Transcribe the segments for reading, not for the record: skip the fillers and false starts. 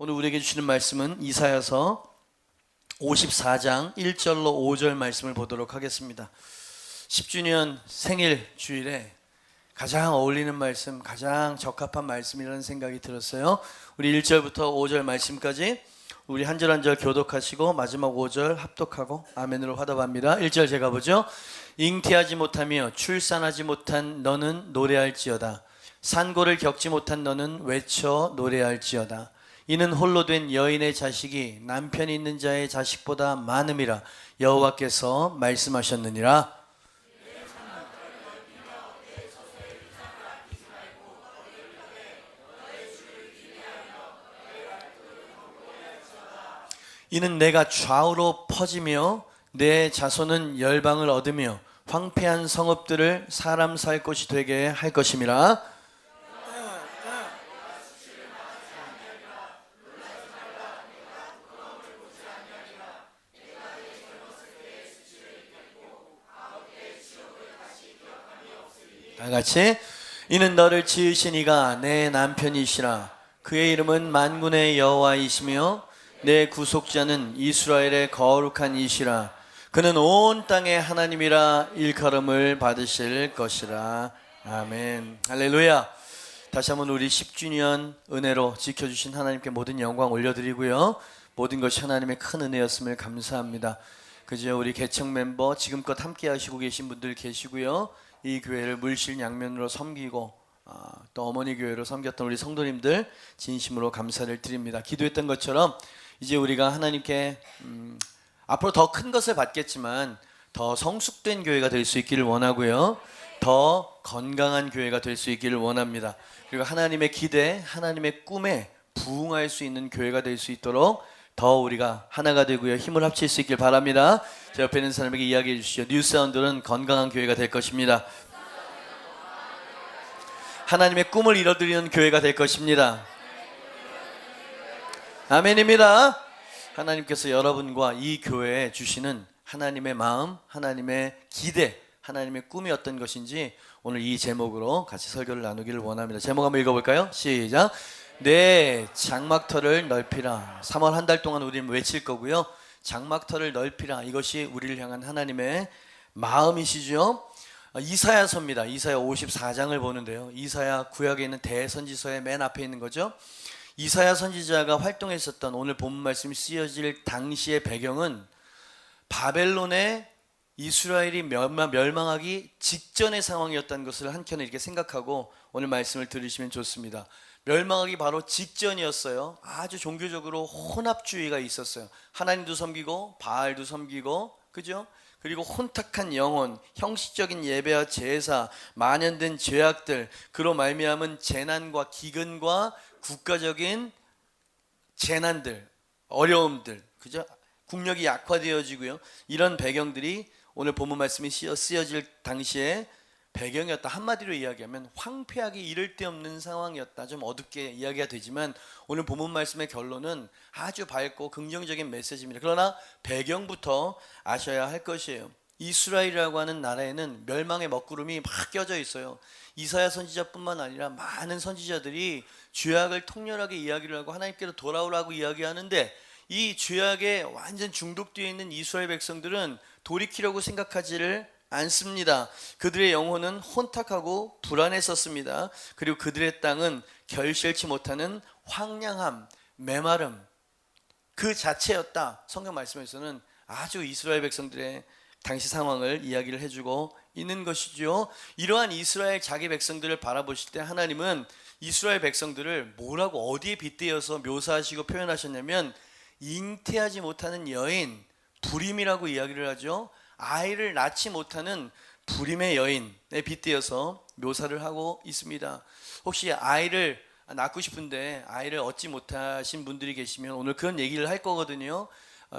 오늘 우리에게 주시는 말씀은 이사야서 54장 1절로 5절 말씀을 보도록 하겠습니다. 10주년 생일 주일에 가장 어울리는 말씀, 가장 적합한 말씀이라는 생각이 들었어요. 우리 1절부터 5절 말씀까지 우리 한 절 한 절 교독하시고 마지막 5절 합독하고 아멘으로 화답합니다. 1절 제가 보죠. 잉태하지 못하며 출산하지 못한 너는 노래할지어다. 산고를 겪지 못한 너는 외쳐 노래할지어다. 이는 홀로 된 여인의 자식이 남편이 있는 자의 자식보다 많음이라 여호와께서 말씀하셨느니라. 이는 내가 좌우로 퍼지며 내 자손은 열방을 얻으며 황폐한 성읍들을 사람 살 곳이 되게 할 것임이라. 다 같이. 이는 너를 지으신 이가 내 남편이시라. 그의 이름은 만군의 여호와이시며 내 구속자는 이스라엘의 거룩한 이시라. 그는 온 땅의 하나님이라 일컬음을 받으실 것이라. 아멘. 할렐루야. 다시 한번 우리 10주년 은혜로 지켜주신 하나님께 모든 영광 올려드리고요, 모든 것이 하나님의 큰 은혜였음을 감사합니다. 그저 우리 개척 멤버 지금껏 함께 하시고 계신 분들 계시고요, 이 교회를 물실양면으로 섬기고 또 어머니 교회로 섬겼던 우리 성도님들 진심으로 감사를 드립니다. 기도했던 것처럼 이제 우리가 하나님께 앞으로 더 큰 것을 받겠지만 더 성숙된 교회가 될 수 있기를 원하고요, 더 건강한 교회가 될 수 있기를 원합니다. 그리고 하나님의 기대, 하나님의 꿈에 부응할 수 있는 교회가 될 수 있도록 더 우리가 하나가 되고요, 힘을 합칠 수 있길 바랍니다. 제 옆에 있는 사람에게 이야기해 주시죠. 뉴사운드는 건강한 교회가 될 것입니다. 하나님의 꿈을 이뤄드리는 교회가 될 것입니다. 아멘입니다. 하나님께서 여러분과 이 교회에 주시는 하나님의 마음, 하나님의 기대, 하나님의 꿈이 어떤 것인지 오늘 이 제목으로 같이 설교를 나누기를 원합니다. 제목 한번 읽어볼까요? 시작. 내 장막터를 넓히라. 3월 한 달 동안 우리는 외칠 거고요, 장막터를 넓히라, 이것이 우리를 향한 하나님의 마음이시죠. 이사야서입니다. 이사야 54장을 보는데요, 이사야 구약에 있는 대선지서의 맨 앞에 있는 거죠. 이사야 선지자가 활동했었던 오늘 본문 말씀이 쓰여질 당시의 배경은 바벨론의 이스라엘이 멸망하기 직전의 상황이었다는 것을 한켠에 이렇게 생각하고 오늘 말씀을 들으시면 좋습니다. 멸망하기 바로 직전이었어요. 아주 종교적으로 혼합주의가 있었어요. 하나님도 섬기고 바알도 섬기고, 그죠? 그리고 혼탁한 영혼, 형식적인 예배와 제사, 만연된 죄악들, 그로 말미암은 재난과 기근과 국가적인 재난들, 어려움들, 그죠? 국력이 약화되어지고요, 이런 배경들이 오늘 본문 말씀이 쓰여질 당시에 배경이었다. 한마디로 이야기하면 황폐하기 이를 데 없는 상황이었다. 좀 어둡게 이야기가 되지만 오늘 본문 말씀의 결론은 아주 밝고 긍정적인 메시지입니다. 그러나 배경부터 아셔야 할 것이에요. 이스라엘이라고 하는 나라에는 멸망의 먹구름이 막 껴져 있어요. 이사야 선지자뿐만 아니라 많은 선지자들이 죄악을 통렬하게 이야기를 하고 하나님께로 돌아오라고 이야기하는데, 이 죄악에 완전 중독되어 있는 이스라엘 백성들은 돌이키려고 생각하지를 않습니다. 그들의 영혼은 혼탁하고 불안했었습니다. 그리고 그들의 땅은 결실치 못하는 황량함, 메마름 그 자체였다. 성경 말씀에서는 아주 이스라엘 백성들의 당시 상황을 이야기를 해주고 있는 것이죠. 이러한 이스라엘 자기 백성들을 바라보실 때 하나님은 이스라엘 백성들을 뭐라고 어디에 빗대어서 묘사하시고 표현하셨냐면 잉태하지 못하는 여인, 불임이라고 이야기를 하죠. 아이를 낳지 못하는 불임의 여인에 빗대어서 묘사를 하고 있습니다. 혹시 아이를 낳고 싶은데 아이를 얻지 못하신 분들이 계시면 오늘 그런 얘기를 할 거거든요.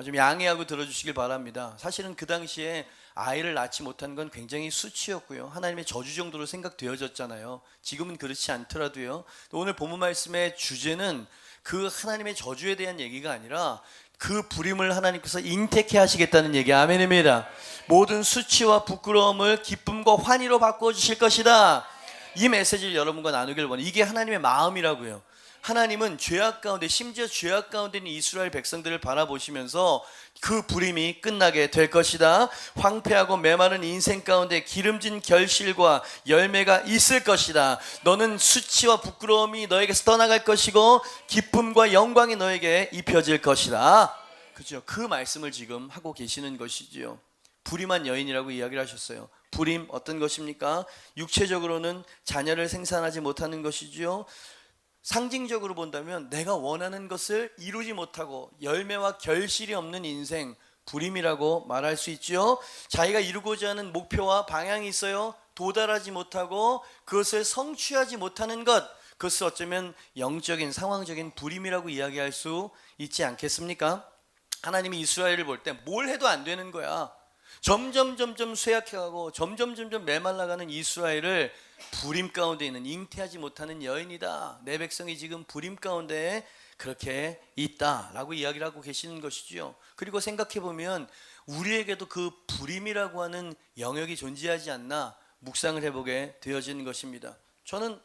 좀 양해하고 들어주시길 바랍니다. 사실은 그 당시에 아이를 낳지 못한 건 굉장히 수치였고요, 하나님의 저주 정도로 생각되어졌잖아요. 지금은 그렇지 않더라도요. 오늘 본문 말씀의 주제는 그 하나님의 저주에 대한 얘기가 아니라 그 불임을 하나님께서 잉태케 하시겠다는 얘기. 아멘입니다. 모든 수치와 부끄러움을 기쁨과 환희로 바꿔주실 것이다. 이 메시지를 여러분과 나누길 원해요. 이게 하나님의 마음이라고요. 하나님은 죄악 가운데, 심지어 죄악 가운데 있는 이스라엘 백성들을 바라보시면서 그 불임이 끝나게 될 것이다. 황폐하고 메마른 인생 가운데 기름진 결실과 열매가 있을 것이다. 너는 수치와 부끄러움이 너에게서 떠나갈 것이고 기쁨과 영광이 너에게 입혀질 것이다. 그죠? 그 말씀을 지금 하고 계시는 것이지요. 불임한 여인이라고 이야기를 하셨어요. 불임 어떤 것입니까? 육체적으로는 자녀를 생산하지 못하는 것이지요. 상징적으로 본다면 내가 원하는 것을 이루지 못하고 열매와 결실이 없는 인생, 불임이라고 말할 수 있죠. 자기가 이루고자 하는 목표와 방향이 있어요. 도달하지 못하고 그것을 성취하지 못하는 것, 그것을 어쩌면 영적인 상황적인 불임이라고 이야기할 수 있지 않겠습니까? 하나님이 이스라엘을 볼 때 뭘 해도 안 되는 거야. 점점 쇠약해가고 점점 메말라가는 이스라엘을 불임 가운데 있는, 잉태하지 못하는 여인이다, 내 백성이 지금 불임 가운데 그렇게 있다라고 이야기를 하고 계시는 것이죠. 그리고 생각해보면 우리에게도 그 불임이라고 하는 영역이 존재하지 않나 묵상을 해보게 되어지는 것입니다. 저는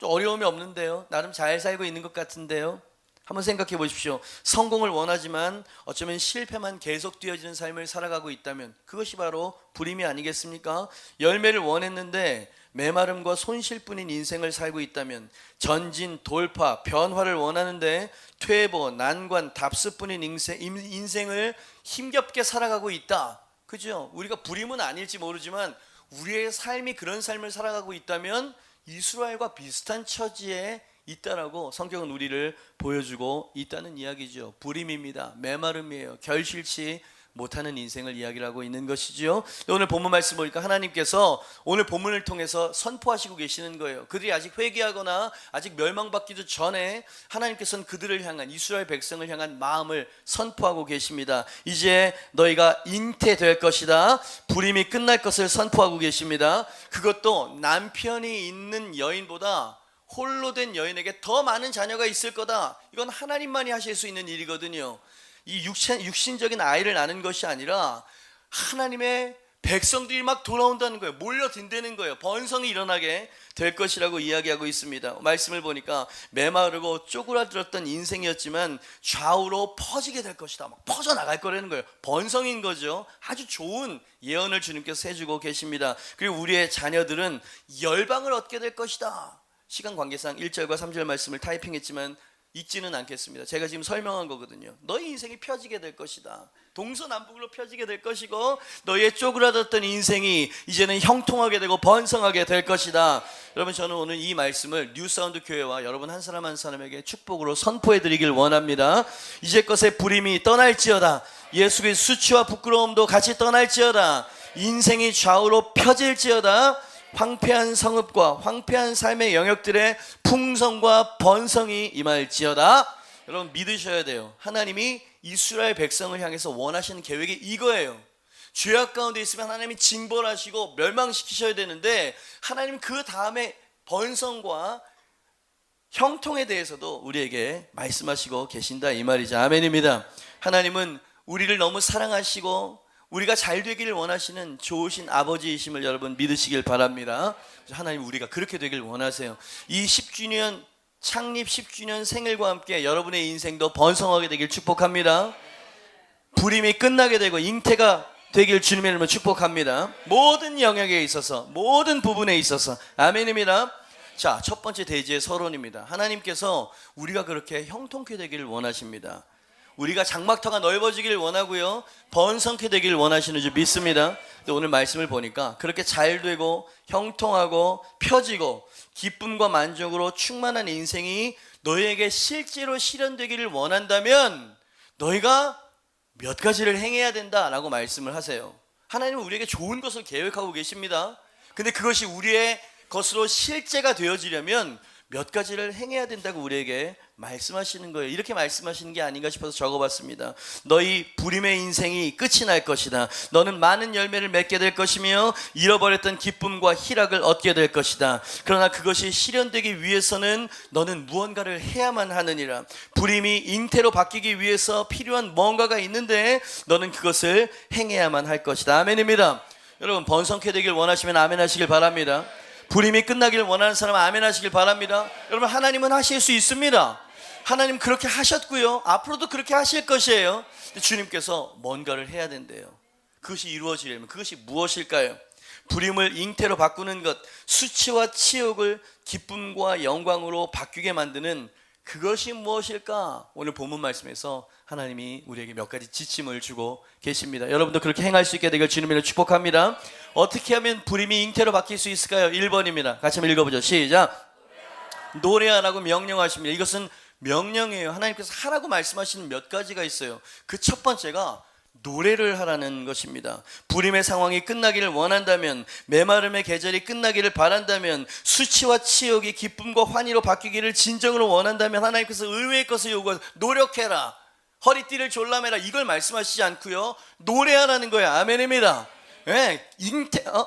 어려움이 없는데요, 나름 잘 살고 있는 것 같은데요. 한번 생각해 보십시오. 성공을 원하지만 어쩌면 실패만 계속 되어지는 삶을 살아가고 있다면 그것이 바로 불임이 아니겠습니까? 열매를 원했는데 메마름과 손실뿐인 인생을 살고 있다면, 전진, 돌파, 변화를 원하는데 퇴보, 난관, 답습뿐인 인생을 힘겹게 살아가고 있다. 그죠? 우리가 불임은 아닐지 모르지만 우리의 삶이 그런 삶을 살아가고 있다면 이스라엘과 비슷한 처지에 있다라고 성경은 우리를 보여주고 있다는 이야기죠. 불임입니다. 메마름이에요. 결실치 못하는 인생을 이야기를 하고 있는 것이죠. 오늘 본문 말씀 보니까 하나님께서 오늘 본문을 통해서 선포하시고 계시는 거예요. 그들이 아직 회개하거나 아직 멸망받기도 전에 하나님께서는 그들을 향한, 이스라엘 백성을 향한 마음을 선포하고 계십니다. 이제 너희가 잉태될 것이다. 불임이 끝날 것을 선포하고 계십니다. 그것도 남편이 있는 여인보다 홀로 된 여인에게 더 많은 자녀가 있을 거다. 이건 하나님만이 하실 수 있는 일이거든요. 이 육신적인 아이를 낳는 것이 아니라 하나님의 백성들이 막 돌아온다는 거예요. 몰려든다는 거예요. 번성이 일어나게 될 것이라고 이야기하고 있습니다. 말씀을 보니까 메마르고 쪼그라들었던 인생이었지만 좌우로 퍼지게 될 것이다. 막 퍼져나갈 거라는 거예요. 번성인 거죠. 아주 좋은 예언을 주님께서 해주고 계십니다. 그리고 우리의 자녀들은 열방을 얻게 될 것이다. 시간 관계상 1절과 3절 말씀을 타이핑했지만 읽지는 않겠습니다. 제가 지금 설명한 거거든요. 너희 인생이 펴지게 될 것이다. 동서남북으로 펴지게 될 것이고 너희의 쪼그라들었던 인생이 이제는 형통하게 되고 번성하게 될 것이다. 여러분, 저는 오늘 이 말씀을 뉴사운드 교회와 여러분 한 사람 한 사람에게 축복으로 선포해 드리길 원합니다. 이제껏의 불임이 떠날지어다. 예수의 수치와 부끄러움도 같이 떠날지어다. 인생이 좌우로 펴질지어다. 황폐한 성읍과 황폐한 삶의 영역들의 풍성과 번성이 임할지어다. 여러분, 믿으셔야 돼요. 하나님이 이스라엘 백성을 향해서 원하시는 계획이 이거예요. 죄악 가운데 있으면 하나님이 징벌하시고 멸망시키셔야 되는데 하나님 그 다음에 번성과 형통에 대해서도 우리에게 말씀하시고 계신다, 이 말이죠. 아멘입니다. 하나님은 우리를 너무 사랑하시고 우리가 잘 되기를 원하시는 좋으신 아버지이심을 여러분 믿으시길 바랍니다. 하나님, 우리가 그렇게 되길 원하세요. 이 10주년, 창립 10주년 생일과 함께 여러분의 인생도 번성하게 되길 축복합니다. 불임이 끝나게 되고 잉태가 되길 주님의 이름으로 축복합니다. 모든 영역에 있어서, 모든 부분에 있어서. 아멘입니다. 자, 첫 번째 대지의 서론입니다. 하나님께서 우리가 그렇게 형통케 되기를 원하십니다. 우리가 장막터가 넓어지길 원하고요, 번성케 되길 원하시는 줄 믿습니다. 근데 오늘 말씀을 보니까 그렇게 잘 되고 형통하고 펴지고 기쁨과 만족으로 충만한 인생이 너희에게 실제로 실현되기를 원한다면 너희가 몇 가지를 행해야 된다라고 말씀을 하세요. 하나님은 우리에게 좋은 것을 계획하고 계십니다. 근데 그것이 우리의 것으로 실제가 되어지려면 몇 가지를 행해야 된다고 우리에게 말씀하시는 거예요. 이렇게 말씀하시는 게 아닌가 싶어서 적어봤습니다. 너희 불임의 인생이 끝이 날 것이다. 너는 많은 열매를 맺게 될 것이며 잃어버렸던 기쁨과 희락을 얻게 될 것이다. 그러나 그것이 실현되기 위해서는 너는 무언가를 해야만 하느니라. 불임이 잉태로 바뀌기 위해서 필요한 뭔가가 있는데 너는 그것을 행해야만 할 것이다. 아멘입니다. 여러분, 번성케 되길 원하시면 아멘 하시길 바랍니다. 불임이 끝나길 원하는 사람은 아멘 하시길 바랍니다. 여러분, 하나님은 하실 수 있습니다. 하나님 그렇게 하셨고요, 앞으로도 그렇게 하실 것이에요. 주님께서 뭔가를 해야 된대요. 그것이 이루어지려면 그것이 무엇일까요? 불임을 잉태로 바꾸는 것, 수치와 치욕을 기쁨과 영광으로 바뀌게 만드는 그것이 무엇일까? 오늘 본문 말씀에서 하나님이 우리에게 몇 가지 지침을 주고 계십니다. 여러분도 그렇게 행할 수 있게 되길 주님으로 축복합니다. 어떻게 하면 불임이 잉태로 바뀔 수 있을까요? 1번입니다. 같이 한번 읽어보죠. 시작. 노래하라고 명령하십니다. 이것은 명령이에요. 하나님께서 하라고 말씀하시는 몇 가지가 있어요. 그 첫 번째가 노래를 하라는 것입니다. 불임의 상황이 끝나기를 원한다면, 메마름의 계절이 끝나기를 바란다면, 수치와 치욕이 기쁨과 환희로 바뀌기를 진정으로 원한다면 하나님께서 의외의 것을 요구하여 노력해라, 허리띠를 졸라매라, 이걸 말씀하시지 않고요, 노래하라는 거예요. 아멘입니다. 네,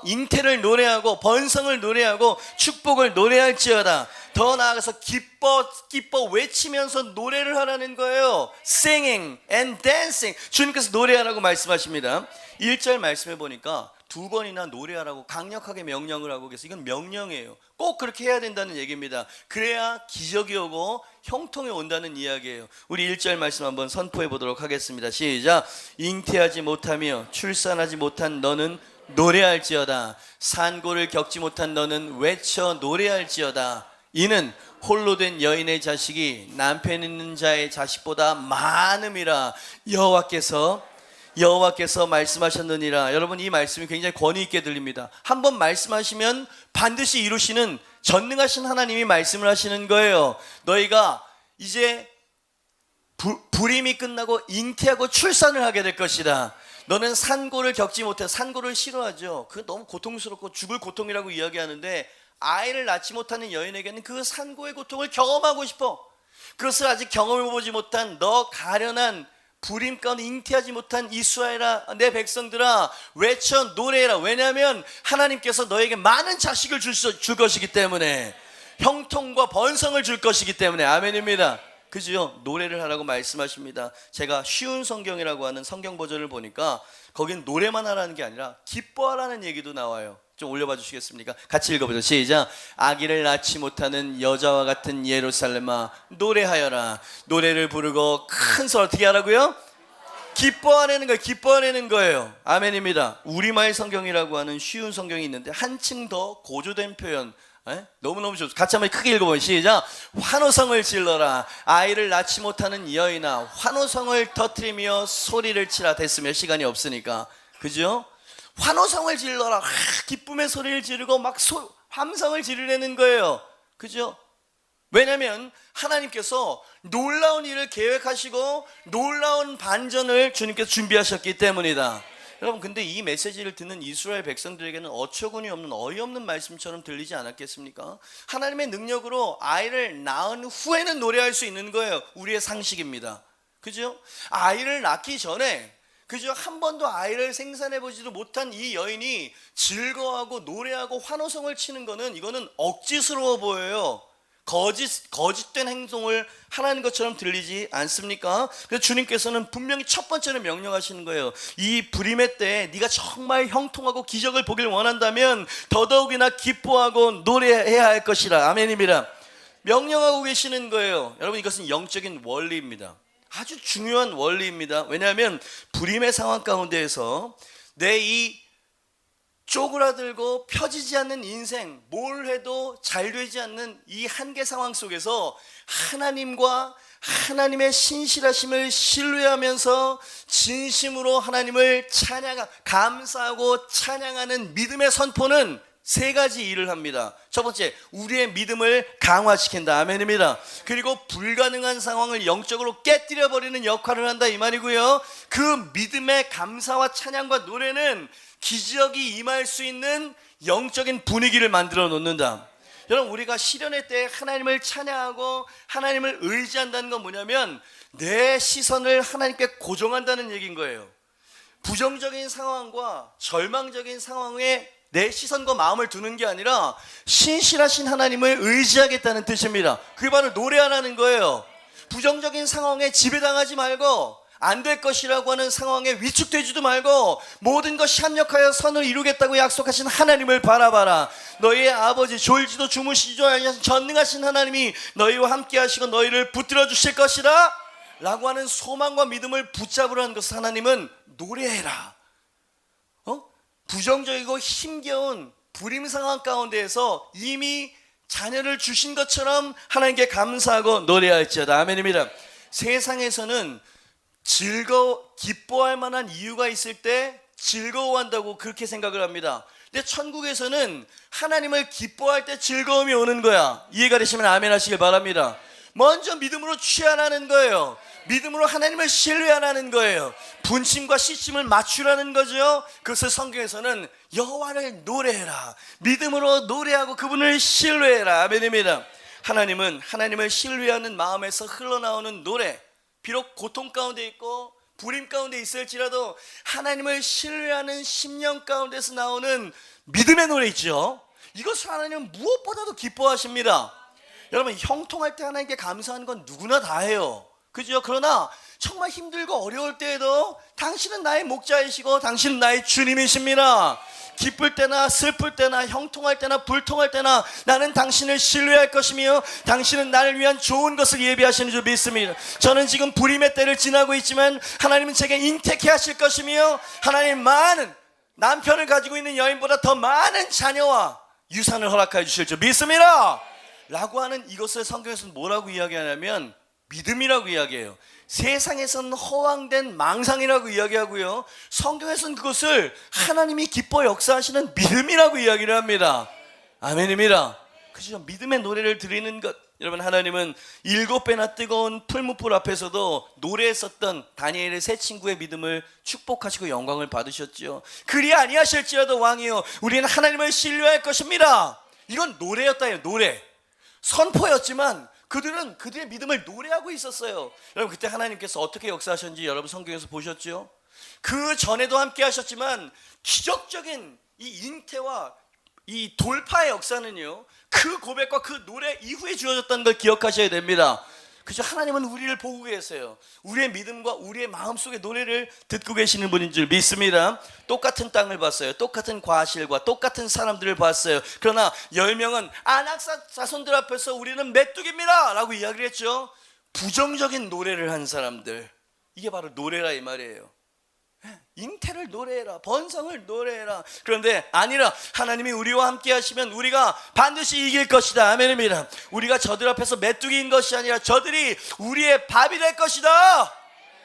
잉태를 노래하고 번성을 노래하고 축복을 노래할지어다. 더 나아가서 기뻐 외치면서 노래를 하라는 거예요. Singing and dancing. 주님께서 노래하라고 말씀하십니다. 1절 말씀해 보니까 두 번이나 노래하라고 강력하게 명령을 하고 계세요. 이건 명령이에요. 꼭 그렇게 해야 된다는 얘기입니다. 그래야 기적이 오고 형통이 온다는 이야기예요. 우리 1절 말씀 한번 선포해 보도록 하겠습니다. 시작. 잉태하지 못하며 출산하지 못한 너는 노래할지어다. 산고를 겪지 못한 너는 외쳐 노래할지어다. 이는 홀로 된 여인의 자식이 남편 있는 자의 자식보다 많음이라 여호와께서 말씀하셨느니라. 여러분, 이 말씀이 굉장히 권위 있게 들립니다. 한번 말씀하시면 반드시 이루시는 전능하신 하나님이 말씀을 하시는 거예요. 너희가 이제 불임이 끝나고 잉태하고 출산을 하게 될 것이다. 너는 산고를 겪지 못해. 산고를 싫어하죠. 그거 너무 고통스럽고 죽을 고통이라고 이야기하는데, 아이를 낳지 못하는 여인에게는 그 산고의 고통을 경험하고 싶어. 그것을 아직 경험해보지 못한 너 가련한 불임 가운데 잉태하지 못한 이스라엘아, 내 백성들아, 외쳐 노래해라. 왜냐하면 하나님께서 너에게 많은 자식을 줄 것이기 때문에, 형통과 번성을 줄 것이기 때문에. 아멘입니다. 그죠? 노래를 하라고 말씀하십니다. 제가 쉬운 성경이라고 하는 성경 버전을 보니까 거긴 노래만 하라는 게 아니라 기뻐하라는 얘기도 나와요. 좀 올려봐 주시겠습니까? 같이 읽어보죠. 시작. 아기를 낳지 못하는 여자와 같은 예루살렘아, 노래하여라. 노래를 부르고 큰 소리. 어떻게 하라고요? 기뻐하라는 거예요. 기뻐하라는 거예요. 아멘입니다. 우리말 성경이라고 하는 쉬운 성경이 있는데 한층 더 고조된 표현, 너무너무 좋습니다. 같이 한번 크게 읽어보면 시작. 환호성을 질러라. 아이를 낳지 못하는 여인아, 환호성을 터뜨리며 소리를 치라. 됐으면 시간이 없으니까. 그죠? 환호성을 질러라. 기쁨의 소리를 지르고 막 함성을 지르려는 거예요. 그죠? 왜냐하면 하나님께서 놀라운 일을 계획하시고 놀라운 반전을 주님께서 준비하셨기 때문이다. 여러분, 근데 이 메시지를 듣는 이스라엘 백성들에게는 어처구니 없는 어이없는 말씀처럼 들리지 않았겠습니까? 하나님의 능력으로 아이를 낳은 후에는 노래할 수 있는 거예요. 우리의 상식입니다. 그죠? 아이를 낳기 전에, 그죠? 한 번도 아이를 생산해보지도 못한 이 여인이 즐거워하고 노래하고 환호성을 치는 거는, 이거는 억지스러워 보여요. 거짓된 행동을 하라는 것처럼 들리지 않습니까? 그래서 주님께서는 분명히 첫 번째로 명령하시는 거예요. 이 불임의 때에 네가 정말 형통하고 기적을 보길 원한다면 더더욱이나 기뻐하고 노래해야 할 것이라. 아멘입니다. 명령하고 계시는 거예요. 여러분, 이것은 영적인 원리입니다. 아주 중요한 원리입니다. 왜냐하면 불임의 상황 가운데에서 내 이 쪼그라들고 펴지지 않는 인생, 뭘 해도 잘 되지 않는 이 한계 상황 속에서 하나님과 하나님의 신실하심을 신뢰하면서 진심으로 하나님을 감사하고 찬양하는 믿음의 선포는 세 가지 일을 합니다. 첫 번째, 우리의 믿음을 강화시킨다. 아멘입니다. 그리고 불가능한 상황을 영적으로 깨뜨려 버리는 역할을 한다, 이 말이고요. 그 믿음의 감사와 찬양과 노래는 기적이 임할 수 있는 영적인 분위기를 만들어 놓는다. 여러분, 우리가 시련의 때에 하나님을 찬양하고 하나님을 의지한다는 건 뭐냐면 내 시선을 하나님께 고정한다는 얘기인 거예요. 부정적인 상황과 절망적인 상황에 내 시선과 마음을 두는 게 아니라 신실하신 하나님을 의지하겠다는 뜻입니다. 그게 바로 노래하라는 거예요. 부정적인 상황에 지배당하지 말고 안 될 것이라고 하는 상황에 위축되지도 말고 모든 것이 합력하여 선을 이루겠다고 약속하신 하나님을 바라봐라. 너희의 아버지 졸지도 주무시지도 아니하신 전능하신 하나님이 너희와 함께 하시고 너희를 붙들어 주실 것이다 라고 하는 소망과 믿음을 붙잡으라는 것을 하나님은 노래해라. 부정적이고 힘겨운 불임 상황 가운데에서 이미 자녀를 주신 것처럼 하나님께 감사하고 노래할지어다. 아멘입니다. 세상에서는 기뻐할 만한 이유가 있을 때 즐거워한다고 그렇게 생각을 합니다. 근데 천국에서는 하나님을 기뻐할 때 즐거움이 오는 거야. 이해가 되시면 아멘 하시길 바랍니다. 먼저 믿음으로 취하라는 거예요. 믿음으로 하나님을 신뢰하라는 거예요. 분침과 시침을 맞추라는 거죠. 그것을 성경에서는 여호와를 노래해라, 믿음으로 노래하고 그분을 신뢰해라. 아멘입니다. 하나님은 하나님을 신뢰하는 마음에서 흘러나오는 노래, 비록 고통 가운데 있고 불임 가운데 있을지라도 하나님을 신뢰하는 심령 가운데서 나오는 믿음의 노래 있죠. 이것을 하나님은 무엇보다도 기뻐하십니다. 여러분, 형통할 때 하나님께 감사하는 건 누구나 다 해요. 그죠? 그러나 정말 힘들고 어려울 때에도 당신은 나의 목자이시고 당신은 나의 주님이십니다. 기쁠 때나 슬플 때나 형통할 때나 불통할 때나 나는 당신을 신뢰할 것이며 당신은 나를 위한 좋은 것을 예비하시는 줄 믿습니다. 저는 지금 불임의 때를 지나고 있지만 하나님은 제게 잉태케 하실 것이며 하나님 많은 남편을 가지고 있는 여인보다 더 많은 자녀와 유산을 허락하여 주실 줄 믿습니다 라고 하는 이것을 성경에서는 뭐라고 이야기하냐면 믿음이라고 이야기해요. 세상에서는 허황된 망상이라고 이야기하고요, 성경에서는 그것을 하나님이 기뻐 역사하시는 믿음이라고 이야기를 합니다. 아멘입니다. 그죠? 믿음의 노래를 드리는 것. 여러분, 하나님은 7배나 뜨거운 풀무불 앞에서도 노래했었던 다니엘의 세 친구의 믿음을 축복하시고 영광을 받으셨죠. 그리 아니하실지라도 왕이요 우리는 하나님을 신뢰할 것입니다. 이건 노래였다요. 노래, 선포였지만 그들은 그들의 믿음을 노래하고 있었어요. 여러분, 그때 하나님께서 어떻게 역사하셨는지 여러분 성경에서 보셨죠? 그 전에도 함께 하셨지만 기적적인 이 잉태와 이 돌파의 역사는요, 그 고백과 그 노래 이후에 주어졌다는 걸 기억하셔야 됩니다. 그죠? 하나님은 우리를 보고 계세요. 우리의 믿음과 우리의 마음속의 노래를 듣고 계시는 분인 줄 믿습니다. 똑같은 땅을 봤어요. 똑같은 과실과 똑같은 사람들을 봤어요. 그러나 10명은 아낙 자손들 앞에서 우리는 메뚜기입니다 라고 이야기를 했죠. 부정적인 노래를 한 사람들, 이게 바로 노래라 이 말이에요. 잉태를 노래해라, 번성을 노래해라. 그런데 아니라 하나님이 우리와 함께 하시면 우리가 반드시 이길 것이다. 아멘입니다. 우리가 저들 앞에서 메뚜기인 것이 아니라 저들이 우리의 밥이 될 것이다.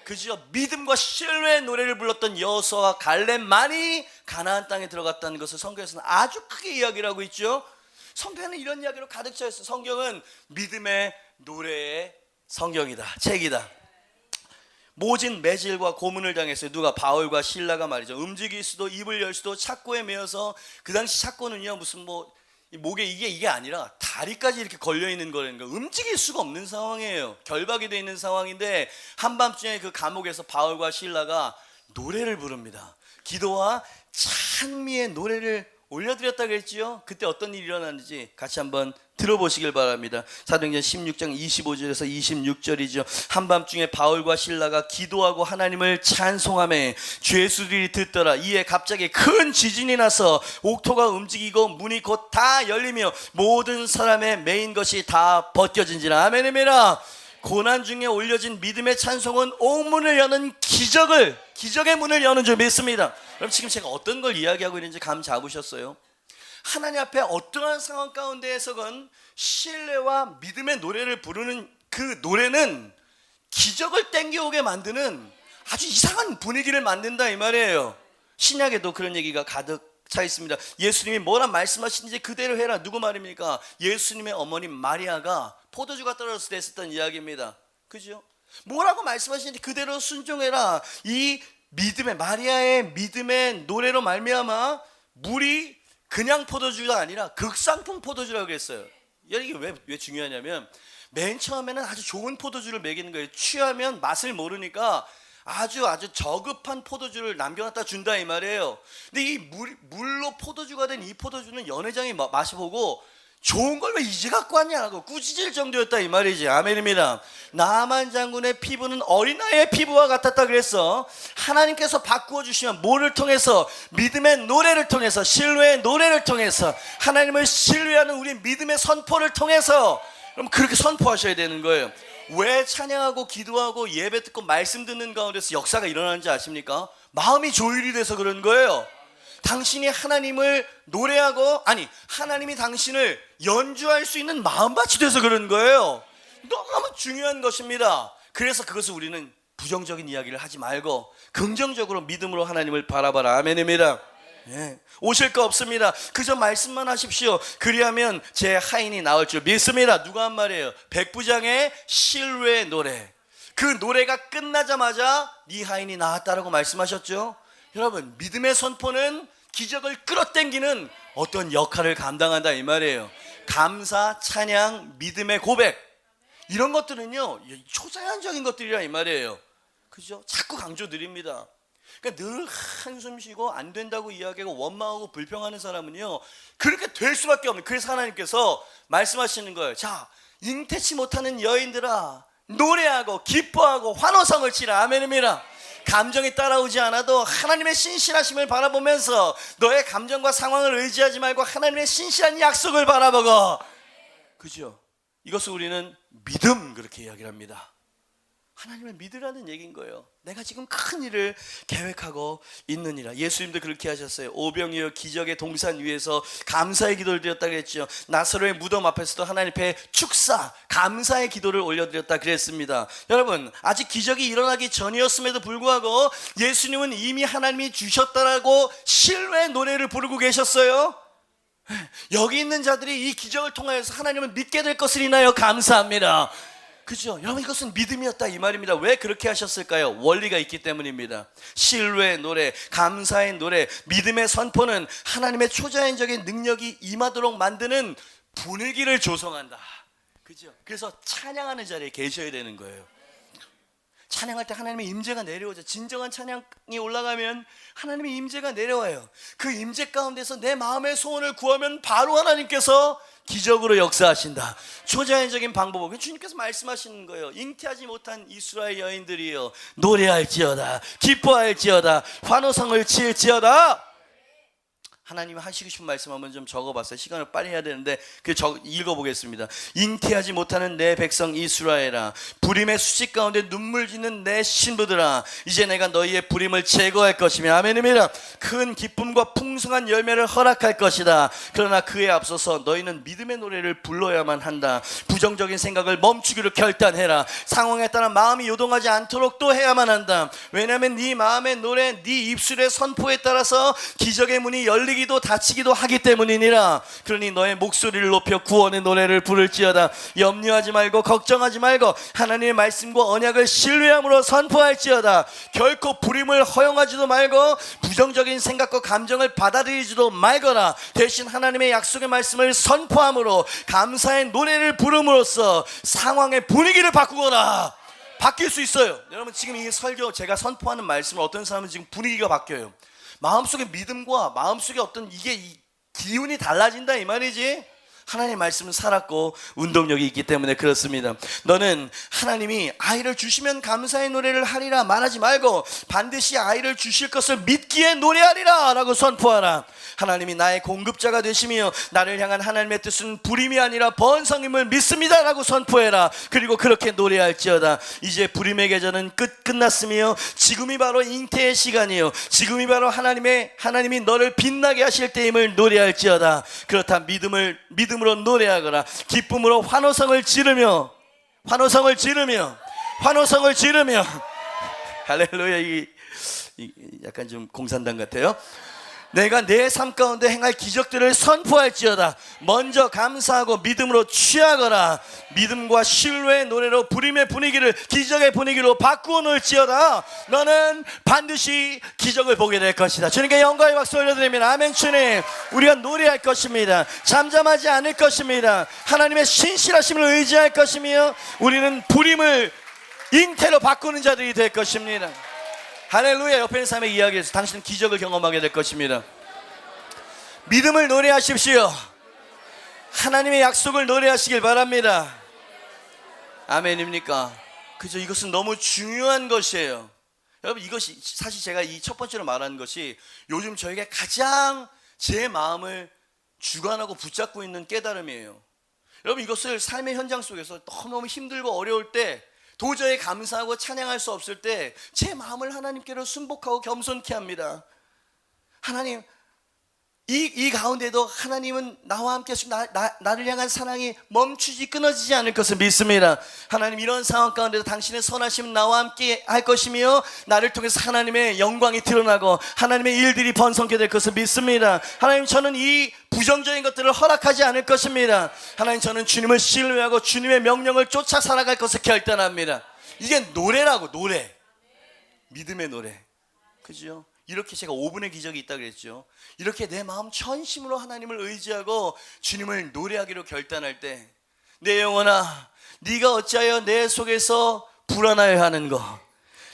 그죠? 믿음과 신뢰의 노래를 불렀던 여호수아와 갈렙만이 가나안 땅에 들어갔다는 것을 성경에서는 아주 크게 이야기를 하고 있죠. 성경에는 이런 이야기로 가득 차 있어요. 성경은 믿음의 노래의 성경이다, 책이다. 모진 매질과 고문을 당했어요. 누가? 바울과 실라가 말이죠. 움직일 수도 입을 열 수도 착고에 매여서, 그 당시 착고는요 무슨 목에 이게 아니라 다리까지 이렇게 걸려 있는 거라는 거예요. 움직일 수가 없는 상황이에요. 결박이 돼 있는 상황인데 한밤중에 그 감옥에서 바울과 실라가 노래를 부릅니다. 기도와 찬미의 노래를 올려드렸다 그랬지요. 그때 어떤 일이 일어났는지 같이 한번 들어보시길 바랍니다. 사도행전 16장 25절에서 26절이죠. 한밤중에 바울과 실라가 기도하고 하나님을 찬송하며 죄수들이 듣더라. 이에 갑자기 큰 지진이 나서 옥토가 움직이고 문이 곧 다 열리며 모든 사람의 매인 것이 다 벗겨진지라. 아멘입니다. 고난 중에 올려진 믿음의 찬송은 온 문을 여는 기적의 문을 여는 줄 믿습니다. 여러분, 지금 제가 어떤 걸 이야기하고 있는지 감 잡으셨어요? 하나님 앞에 어떠한 상황 가운데에서건 신뢰와 믿음의 노래를 부르는 그 노래는 기적을 땡겨오게 만드는 아주 이상한 분위기를 만든다 이 말이에요. 신약에도 그런 얘기가 가득 차 있습니다. 예수님이 뭐라 말씀하시는지 그대로 해라. 누구 말입니까? 예수님의 어머니 마리아가 포도주가 떨어졌을 때 했었던 이야기입니다. 그죠? 뭐라고 말씀하시는지 그대로 순종해라. 이 믿음의, 마리아의 믿음의 노래로 말미암아 물이 그냥 포도주가 아니라 극상품 포도주라고 그랬어요. 이게 왜 중요하냐면 맨 처음에는 아주 좋은 포도주를 먹이는 거예요. 취하면 맛을 모르니까 아주 저급한 포도주를 남겨놨다 준다 이 말이에요. 근데 이 물로 포도주가 된 이 포도주는 연회장이 마셔보고 좋은 걸 왜 이제 갖고 왔냐고 꾸짖을 정도였다 이 말이지. 아멘입니다. 나만 장군의 피부는 어린아이의 피부와 같았다 그랬어. 하나님께서 바꾸어 주시면 뭐를 통해서? 믿음의 노래를 통해서, 신뢰의 노래를 통해서, 하나님을 신뢰하는 우리 믿음의 선포를 통해서. 그럼 그렇게 선포하셔야 되는 거예요. 왜 찬양하고 기도하고 예배 듣고 말씀 듣는 가운데서 역사가 일어나는지 아십니까? 마음이 조율이 돼서 그런 거예요. 당신이 하나님을 노래하고, 아니 하나님이 당신을 연주할 수 있는 마음밭이 돼서 그런 거예요. 너무 중요한 것입니다. 그래서 그것을 우리는 부정적인 이야기를 하지 말고 긍정적으로 믿음으로 하나님을 바라봐라. 아멘입니다. 예. 오실 거 없습니다. 그저 말씀만 하십시오. 그리하면 제 하인이 나올 줄 믿습니다. 누가 한 말이에요? 백부장의 신뢰의 노래. 그 노래가 끝나자마자 네 하인이 나왔다라고 말씀하셨죠. 여러분, 믿음의 선포는 기적을 끌어당기는 어떤 역할을 감당한다 이 말이에요. 감사, 찬양, 믿음의 고백, 이런 것들은요 초자연적인 것들이라 이 말이에요. 그죠? 자꾸 강조드립니다. 그러니까 늘 한숨 쉬고 안 된다고 이야기하고 원망하고 불평하는 사람은요 그렇게 될 수밖에 없는. 그래서 하나님께서 말씀하시는 거예요. 자, 잉태치 못하는 여인들아, 노래하고 기뻐하고 환호성을 치라. 아멘입니다. 감정이 따라오지 않아도 하나님의 신실하심을 바라보면서 너의 감정과 상황을 의지하지 말고 하나님의 신실한 약속을 바라보고, 그죠? 이것을 우리는 믿음, 그렇게 이야기를 합니다. 하나님을 믿으라는 얘기인 거예요. 내가 지금 큰 일을 계획하고 있느니라. 예수님도 그렇게 하셨어요. 오병이어 기적의 동산 위에서 감사의 기도를 드렸다 그랬죠. 나사로의 무덤 앞에서도 하나님 앞에 축사, 감사의 기도를 올려드렸다 그랬습니다. 여러분, 아직 기적이 일어나기 전이었음에도 불구하고 예수님은 이미 하나님이 주셨다라고 신뢰의 노래를 부르고 계셨어요. 여기 있는 자들이 이 기적을 통하여서 하나님을 믿게 될 것을 인하여 감사합니다. 그죠? 여러분, 이것은 믿음이었다 이 말입니다. 왜 그렇게 하셨을까요? 원리가 있기 때문입니다. 신뢰의 노래, 감사의 노래, 믿음의 선포는 하나님의 초자연적인 능력이 임하도록 만드는 분위기를 조성한다. 그죠? 그래서 찬양하는 자리에 계셔야 되는 거예요. 찬양할 때 하나님의 임재가 내려오죠. 진정한 찬양이 올라가면 하나님의 임재가 내려와요. 그 임재 가운데서 내 마음의 소원을 구하면 바로 하나님께서 기적으로 역사하신다. 초자연적인 방법으로 주님께서 말씀하시는 거예요. 잉태하지 못한 이스라엘 여인들이여, 노래할지어다, 기뻐할지어다, 환호성을 칠지어다. 하나님 하시고 싶은 말씀 한번 좀 적어봤어요. 시간을 빨리 해야 되는데 읽어보겠습니다. 잉태하지 못하는 내 백성 이스라엘아, 불임의 수직 가운데 눈물 짓는 내 신부들아, 이제 내가 너희의 불임을 제거할 것이며, 아멘입니다. 큰 기쁨과 풍성한 열매를 허락할 것이다. 그러나 그에 앞서서 너희는 믿음의 노래를 불러야만 한다. 부정적인 생각을 멈추기로 결단해라. 상황에 따라 마음이 요동하지 않도록 또 해야만 한다. 왜냐하면 네 마음의 노래, 네 입술의 선포에 따라서 기적의 문이 열리기 도 닫히기도 하기 때문이니라. 그러니 너의 목소리를 높여 구원의 노래를 부를지어다. 염려하지 말고 걱정하지 말고 하나님의 말씀과 언약을 신뢰함으로 선포할지어다. 결코 불임을 허용하지도 말고 부정적인 생각과 감정을 받아들이지도 말거라. 대신 하나님의 약속의 말씀을 선포함으로 감사의 노래를 부름으로써 상황의 분위기를 바꾸거라. 바뀔 수 있어요. 여러분, 지금 이 설교 제가 선포하는 말씀을 어떤 사람은 지금 분위기가 바뀌어요. 마음속의 믿음과 마음속의 어떤 이게 기운이 달라진다 이 말이지. 하나님의 말씀은 살았고 운동력이 있기 때문에 그렇습니다. 너는 하나님이 아이를 주시면 감사의 노래를 하리라 말하지 말고 반드시 아이를 주실 것을 믿기에 노래하리라 라고 선포하라. 하나님이 나의 공급자가 되시며 나를 향한 하나님의 뜻은 불임이 아니라 번성임을 믿습니다 라고 선포해라. 그리고 그렇게 노래할지어다. 이제 불임의 계절은 끝났으며 지금이 바로 잉태의 시간이요, 지금이 바로 하나님이 너를 빛나게 하실 때임을 노래할지어다. 그렇다. 믿음으로 노래하거라. 기쁨으로 환호성을 지르며 할렐루야. 이 약간 좀 공산당 같아요. 내가 내 삶 가운데 행할 기적들을 선포할지어다. 먼저 감사하고 믿음으로 취하거라. 믿음과 신뢰의 노래로 불임의 분위기를 기적의 분위기로 바꾸어 놓을지어다. 너는 반드시 기적을 보게 될 것이다. 주님께 영광의 박수 올려드립니다. 아멘. 주님, 우리가 노래할 것입니다. 잠잠하지 않을 것입니다. 하나님의 신실하심을 의지할 것이며 우리는 불임을 잉태로 바꾸는 자들이 될 것입니다. 할렐루야. 옆에 있는 사람의 이야기에서 당신은 기적을 경험하게 될 것입니다. 믿음을 노래하십시오. 하나님의 약속을 노래하시길 바랍니다. 아멘입니까? 그죠? 이것은 너무 중요한 것이에요. 여러분, 이것이 사실 제가 이 첫 번째로 말하는 것이 요즘 저에게 가장 제 마음을 주관하고 붙잡고 있는 깨달음이에요. 여러분, 이것을 삶의 현장 속에서 너무너무 힘들고 어려울 때, 도저히 감사하고 찬양할 수 없을 때 제 마음을 하나님께로 순복하고 겸손케 합니다. 하나님, 이 가운데도 하나님은 나와 함께 나를 향한 사랑이 멈추지 끊어지지 않을 것을 믿습니다. 하나님, 이런 상황 가운데도 당신의 선하심은 나와 함께 할 것이며 나를 통해서 하나님의 영광이 드러나고 하나님의 일들이 번성케 될 것을 믿습니다. 하나님, 저는 이 부정적인 것들을 허락하지 않을 것입니다. 하나님, 저는 주님을 신뢰하고 주님의 명령을 쫓아 살아갈 것을 결단합니다. 이게 노래라고, 노래. 믿음의 노래. 그죠? 이렇게 제가 5분의 기적이 있다고 그랬죠. 이렇게 내 마음 전심으로 하나님을 의지하고 주님을 노래하기로 결단할 때, 내 영혼아, 네가 어찌하여 내 속에서 불안하여 하는고,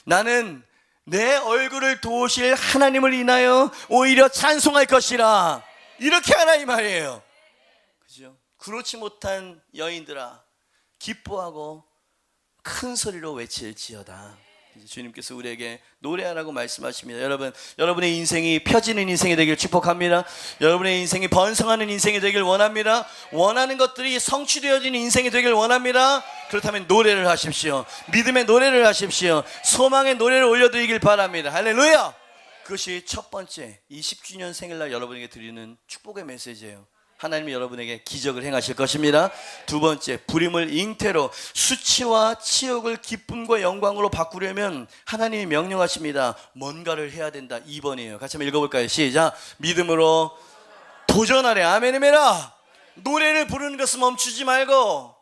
나는 내 얼굴을 도우실 하나님을 인하여 오히려 찬송할 것이라. 이렇게 하나 이 말이에요. 그죠? 그렇지 못한 여인들아, 기뻐하고 큰 소리로 외칠지어다. 주님께서 우리에게 노래하라고 말씀하십니다. 여러분, 여러분의 인생이 펴지는 인생이 되길 축복합니다. 여러분의 인생이 번성하는 인생이 되길 원합니다. 원하는 것들이 성취되어지는 인생이 되길 원합니다. 그렇다면 노래를 하십시오. 믿음의 노래를 하십시오. 소망의 노래를 올려드리길 바랍니다. 할렐루야! 그것이 첫 번째, 이 10주년 생일날 여러분에게 드리는 축복의 메시지예요. 하나님이 여러분에게 기적을 행하실 것입니다. 두 번째, 불임을 잉태로, 수치와 치욕을 기쁨과 영광으로 바꾸려면 하나님이 명령하십니다. 뭔가를 해야 된다. 2번이에요. 같이 한번 읽어볼까요? 시작. 믿음으로 도전하래. 아멘이메라. 노래를 부르는 것을 멈추지 말고,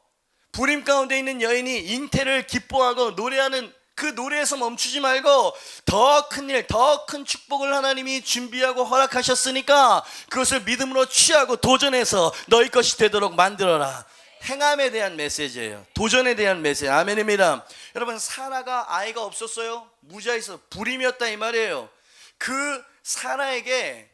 불임 가운데 있는 여인이 잉태를 기뻐하고 노래하는 그 노래에서 멈추지 말고 더 큰 일, 더 큰 축복을 하나님이 준비하고 허락하셨으니까 그것을 믿음으로 취하고 도전해서 너희 것이 되도록 만들어라. 행함에 대한 메시지예요. 도전에 대한 메시지. 아멘입니다. 여러분, 사라가 아이가 없었어요. 무자에서 불임이었다 이 말이에요. 그 사라에게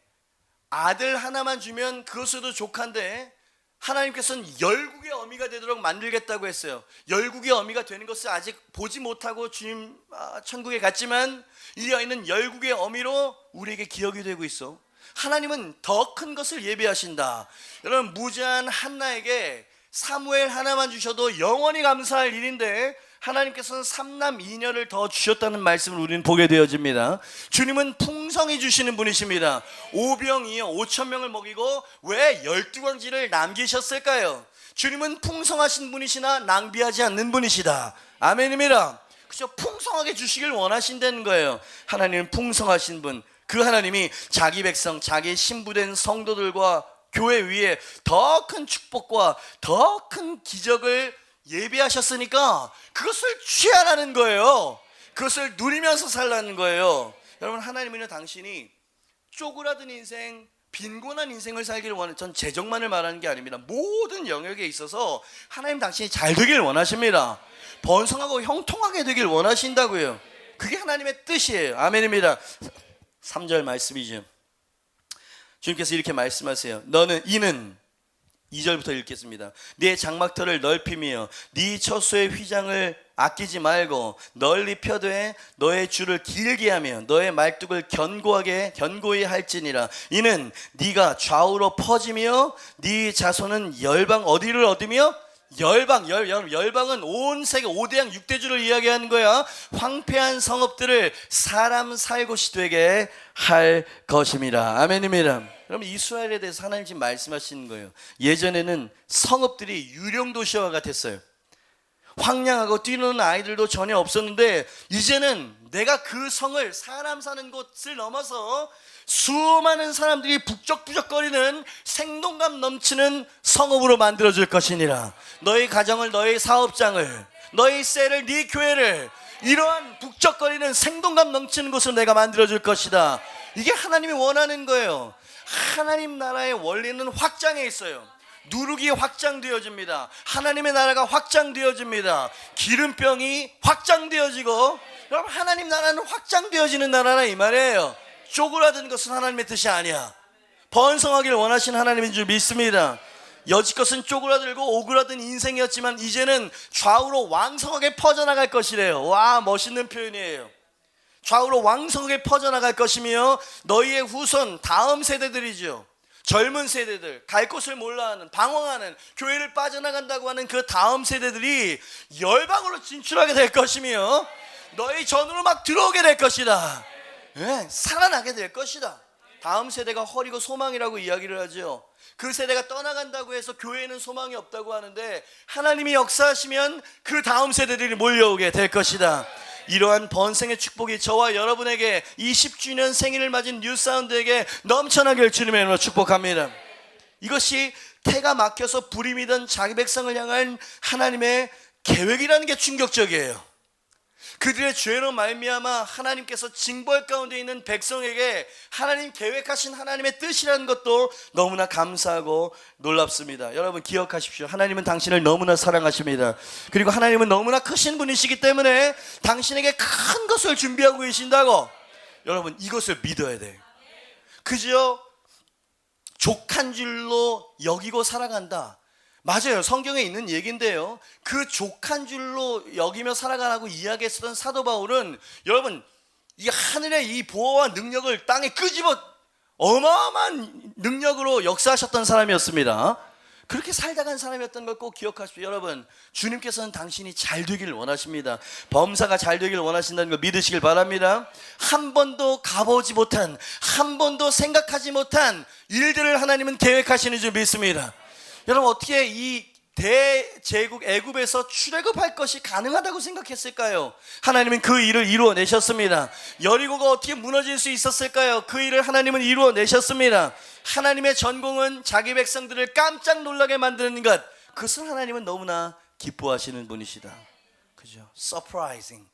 아들 하나만 주면 그것으로도 족한데 하나님께서는 열국의 어미가 되도록 만들겠다고 했어요. 열국의 어미가 되는 것을 아직 보지 못하고 주님 천국에 갔지만 이 아이는 열국의 어미로 우리에게 기억이 되고 있어. 하나님은 더 큰 것을 예비하신다. 여러분, 무자한 한나에게 사무엘 하나만 주셔도 영원히 감사할 일인데 하나님께서는 3남 2녀를 더 주셨다는 말씀을 우리는 보게 되어집니다. 주님은 풍성히 주시는 분이십니다. 오병이어 5,000명을 먹이고 왜 12광지를 남기셨을까요? 주님은 풍성하신 분이시나 낭비하지 않는 분이시다. 아멘입니다. 그죠? 풍성하게 주시길 원하신다는 거예요. 하나님은 풍성하신 분, 그 하나님이 자기 백성, 자기 신부된 성도들과 교회 위에 더 큰 축복과 더 큰 기적을 예비하셨으니까 그것을 취하라는 거예요. 그것을 누리면서 살라는 거예요. 여러분, 하나님은 당신이 쪼그라든 인생, 빈곤한 인생을 살기를 원하는, 전 재정만을 말하는 게 아닙니다. 모든 영역에 있어서 하나님 당신이 잘 되길 원하십니다. 번성하고 형통하게 되길 원하신다고요. 그게 하나님의 뜻이에요. 아멘입니다. 3절 말씀이죠. 주님께서 이렇게 말씀하세요. 이는 2절부터 읽겠습니다. 네 장막터를 넓히며 네 처소의 휘장을 아끼지 말고 널리 펴되 너의 줄을 길게 하며 너의 말뚝을 견고히 할지니라. 이는 네가 좌우로 퍼지며 네 자손은 열방, 어디를 얻으며? 열방은 온 세계 5대양 6대주를 이야기하는 거야. 황폐한 성읍들을 사람 살 곳이 되게 할 것입니다. 아멘입니다. 여러분, 이스라엘에 대해서 하나님 지금 말씀하시는 거예요. 예전에는 성읍들이 유령 도시와 같았어요. 황량하고 뛰노는 아이들도 전혀 없었는데 이제는 내가 그 성을, 사람 사는 곳을 넘어서 수많은 사람들이 북적북적거리는 생동감 넘치는 성읍으로 만들어줄 것이니라. 너희 가정을, 너희 사업장을, 너희 셀을, 네 교회를 이러한 북적거리는 생동감 넘치는 곳으로 내가 만들어줄 것이다. 이게 하나님이 원하는 거예요. 하나님 나라의 원리는 확장에 있어요. 누룩이 확장되어집니다. 하나님의 나라가 확장되어집니다. 기름병이 확장되어지고, 여러분, 하나님 나라는 확장되어지는 나라라 이 말이에요. 쪼그라든 것은 하나님의 뜻이 아니야. 번성하기를 원하시는 하나님인 줄 믿습니다. 여지껏은 쪼그라들고 오그라든 인생이었지만 이제는 좌우로 왕성하게 퍼져나갈 것이래요. 와, 멋있는 표현이에요. 좌우로 왕성하게 퍼져나갈 것이며 너희의 후손, 다음 세대들이죠. 젊은 세대들, 갈 곳을 몰라하는, 방황하는, 교회를 빠져나간다고 하는 그 다음 세대들이 열방으로 진출하게 될 것이며 너희 전으로 막 들어오게 될 것이다. 네, 살아나게 될 것이다. 다음 세대가 허리고 소망이라고 이야기를 하죠. 그 세대가 떠나간다고 해서 교회에는 소망이 없다고 하는데 하나님이 역사하시면 그 다음 세대들이 몰려오게 될 것이다. 이러한 번생의 축복이 저와 여러분에게 이 10주년 생일을 맞은 뉴사운드에게 넘쳐나길 주님의 이름으로 축복합니다. 이것이 태가 막혀서 불임이던 자기 백성을 향한 하나님의 계획이라는 게 충격적이에요. 그들의 죄로 말미암아 하나님께서 징벌 가운데 있는 백성에게 하나님 계획하신 하나님의 뜻이라는 것도 너무나 감사하고 놀랍습니다. 여러분 기억하십시오. 하나님은 당신을 너무나 사랑하십니다. 그리고 하나님은 너무나 크신 분이시기 때문에 당신에게 큰 것을 준비하고 계신다고. 여러분 이것을 믿어야 돼요. 그저 족한 줄로 여기고 살아간다. 맞아요. 성경에 있는 얘기인데요. 그 족한 줄로 여기며 살아가라고 이야기했었던 사도 바울은 여러분 이 하늘의 이 보호와 능력을 땅에 끄집어 어마어마한 능력으로 역사하셨던 사람이었습니다. 그렇게 살다 간 사람이었던 걸 꼭 기억하십시오. 여러분 주님께서는 당신이 잘 되기를 원하십니다. 범사가 잘 되기를 원하신다는 걸 믿으시길 바랍니다. 한 번도 가보지 못한, 한 번도 생각하지 못한 일들을 하나님은 계획하시는 줄 믿습니다. 여러분 어떻게 이 대제국 애굽에서 출애굽할 것이 가능하다고 생각했을까요? 하나님은 그 일을 이루어내셨습니다. 여리고가 어떻게 무너질 수 있었을까요? 그 일을 하나님은 이루어내셨습니다. 하나님의 전공은 자기 백성들을 깜짝 놀라게 만드는 것, 그것을 하나님은 너무나 기뻐하시는 분이시다. 그죠? Surprising.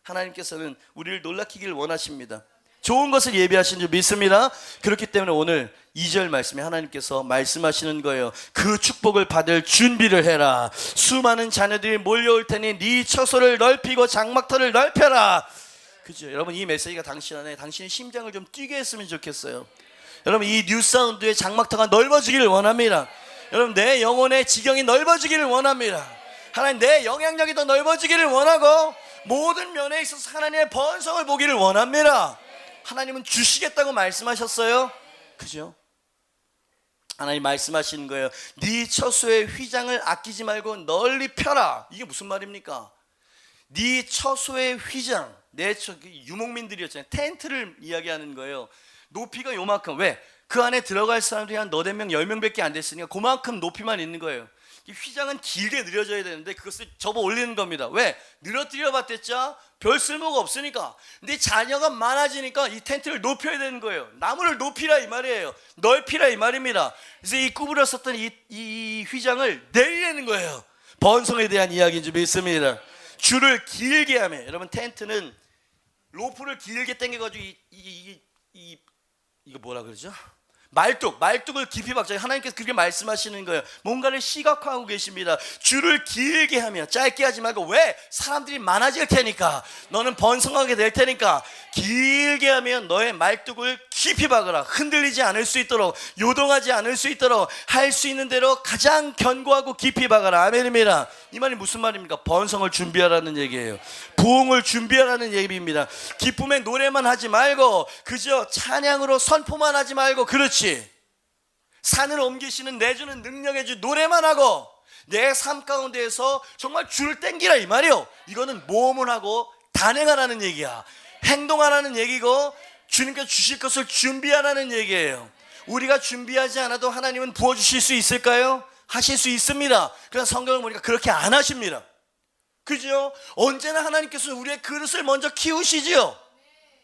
하나님께서는 우리를 놀라키기를 원하십니다. 좋은 것을 예비하신 줄 믿습니다. 그렇기 때문에 오늘 2절 말씀에 하나님께서 말씀하시는 거예요. 그 축복을 받을 준비를 해라. 수많은 자녀들이 몰려올 테니 네 처소를 넓히고 장막터를 넓혀라. 그죠? 여러분 이 메시지가 당신 안에 당신의 심장을 좀 뛰게 했으면 좋겠어요. 여러분 이 뉴사운드의 장막터가 넓어지기를 원합니다. 여러분 내 영혼의 지경이 넓어지기를 원합니다. 하나님 내 영향력이 더 넓어지기를 원하고 모든 면에 있어서 하나님의 번성을 보기를 원합니다. 하나님은 주시겠다고 말씀하셨어요. 그죠? 하나님 말씀하시는 거예요. 네 처소의 휘장을 아끼지 말고 널리 펴라. 이게 무슨 말입니까? 네 처소의 휘장, 유목민들이었잖아요. 텐트를 이야기하는 거예요. 높이가 요만큼. 왜? 그 안에 들어갈 사람들이 한 너댓 명, 10명밖에 안 됐으니까 그만큼 높이만 있는 거예요. 이 휘장은 길게 늘어져야 되는데 그것을 접어 올리는 겁니다. 왜? 늘어뜨려 봤댔자 별 쓸모가 없으니까. 근데 자녀가 많아지니까 이 텐트를 높여야 되는 거예요. 나무를 높이라 이 말이에요. 넓히라 이 말입니다. 그래서 이 구부렸었던 이 휘장을 내리려는 거예요. 번성에 대한 이야기인 줄 믿습니다. 줄을 길게 하며, 여러분 텐트는 로프를 길게 당겨가지고 이거 뭐라 그러죠? 말뚝을 깊이 박자. 하나님께서 그렇게 말씀하시는 거예요. 뭔가를 시각화하고 계십니다. 줄을 길게 하며 짧게 하지 말고. 왜? 사람들이 많아질 테니까. 너는 번성하게 될 테니까 길게 하면 너의 말뚝을 깊이 박으라. 흔들리지 않을 수 있도록, 요동하지 않을 수 있도록 할 수 있는 대로 가장 견고하고 깊이 박아라. 아멘입니다. 이 말이 무슨 말입니까? 번성을 준비하라는 얘기예요. 부흥을 준비하라는 얘기입니다. 기쁨의 노래만 하지 말고 그저 찬양으로 선포만 하지 말고, 그렇지, 산을 옮기시는 내주는 능력의 주 노래만 하고 내 삶 가운데에서 정말 줄을 땡기라 이 말이요. 이거는 모험을 하고 단행하라는 얘기야. 행동하라는 얘기고 주님께서 주실 것을 준비하라는 얘기예요. 우리가 준비하지 않아도 하나님은 부어주실 수 있을까요? 하실 수 있습니다. 그러나 성경을 보니까 그렇게 안 하십니다. 그죠? 언제나 하나님께서 우리의 그릇을 먼저 키우시지요.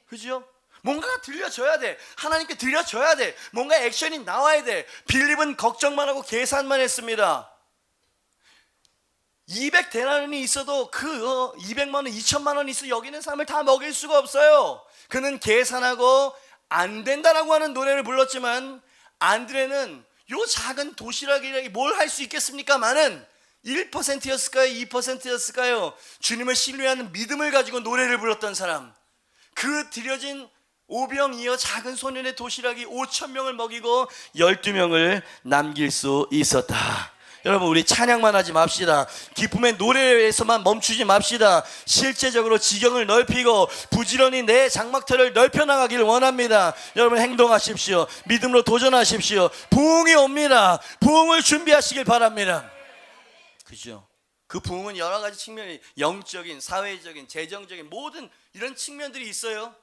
그죠? 뭔가가 들려져야 돼. 하나님께 들려져야 돼. 뭔가 액션이 나와야 돼. 빌립은 걱정만 하고 계산만 했습니다. 200데나리온이 있어도 그 200만 원, 2천만 원이 있어 여기 있는 사람을 다 먹일 수가 없어요. 그는 계산하고 안 된다라고 하는 노래를 불렀지만 안드레는 요 작은 도시락이 뭘 할 수 있겠습니까마는 1%였을까요? 2%였을까요? 주님을 신뢰하는 믿음을 가지고 노래를 불렀던 사람. 그 드려진 오병이어 작은 소년의 도시락이 5,000명을 먹이고 12명을 남길 수 있었다. 여러분, 우리 찬양만 하지 맙시다. 기쁨의 노래에서만 멈추지 맙시다. 실제적으로 지경을 넓히고 부지런히 내 장막터를 넓혀 나가기를 원합니다. 여러분, 행동하십시오. 믿음으로 도전하십시오. 부흥이 옵니다. 부흥을 준비하시길 바랍니다. 그죠? 그 부흥은 여러 가지 측면이, 영적인, 사회적인, 재정적인 모든 이런 측면들이 있어요.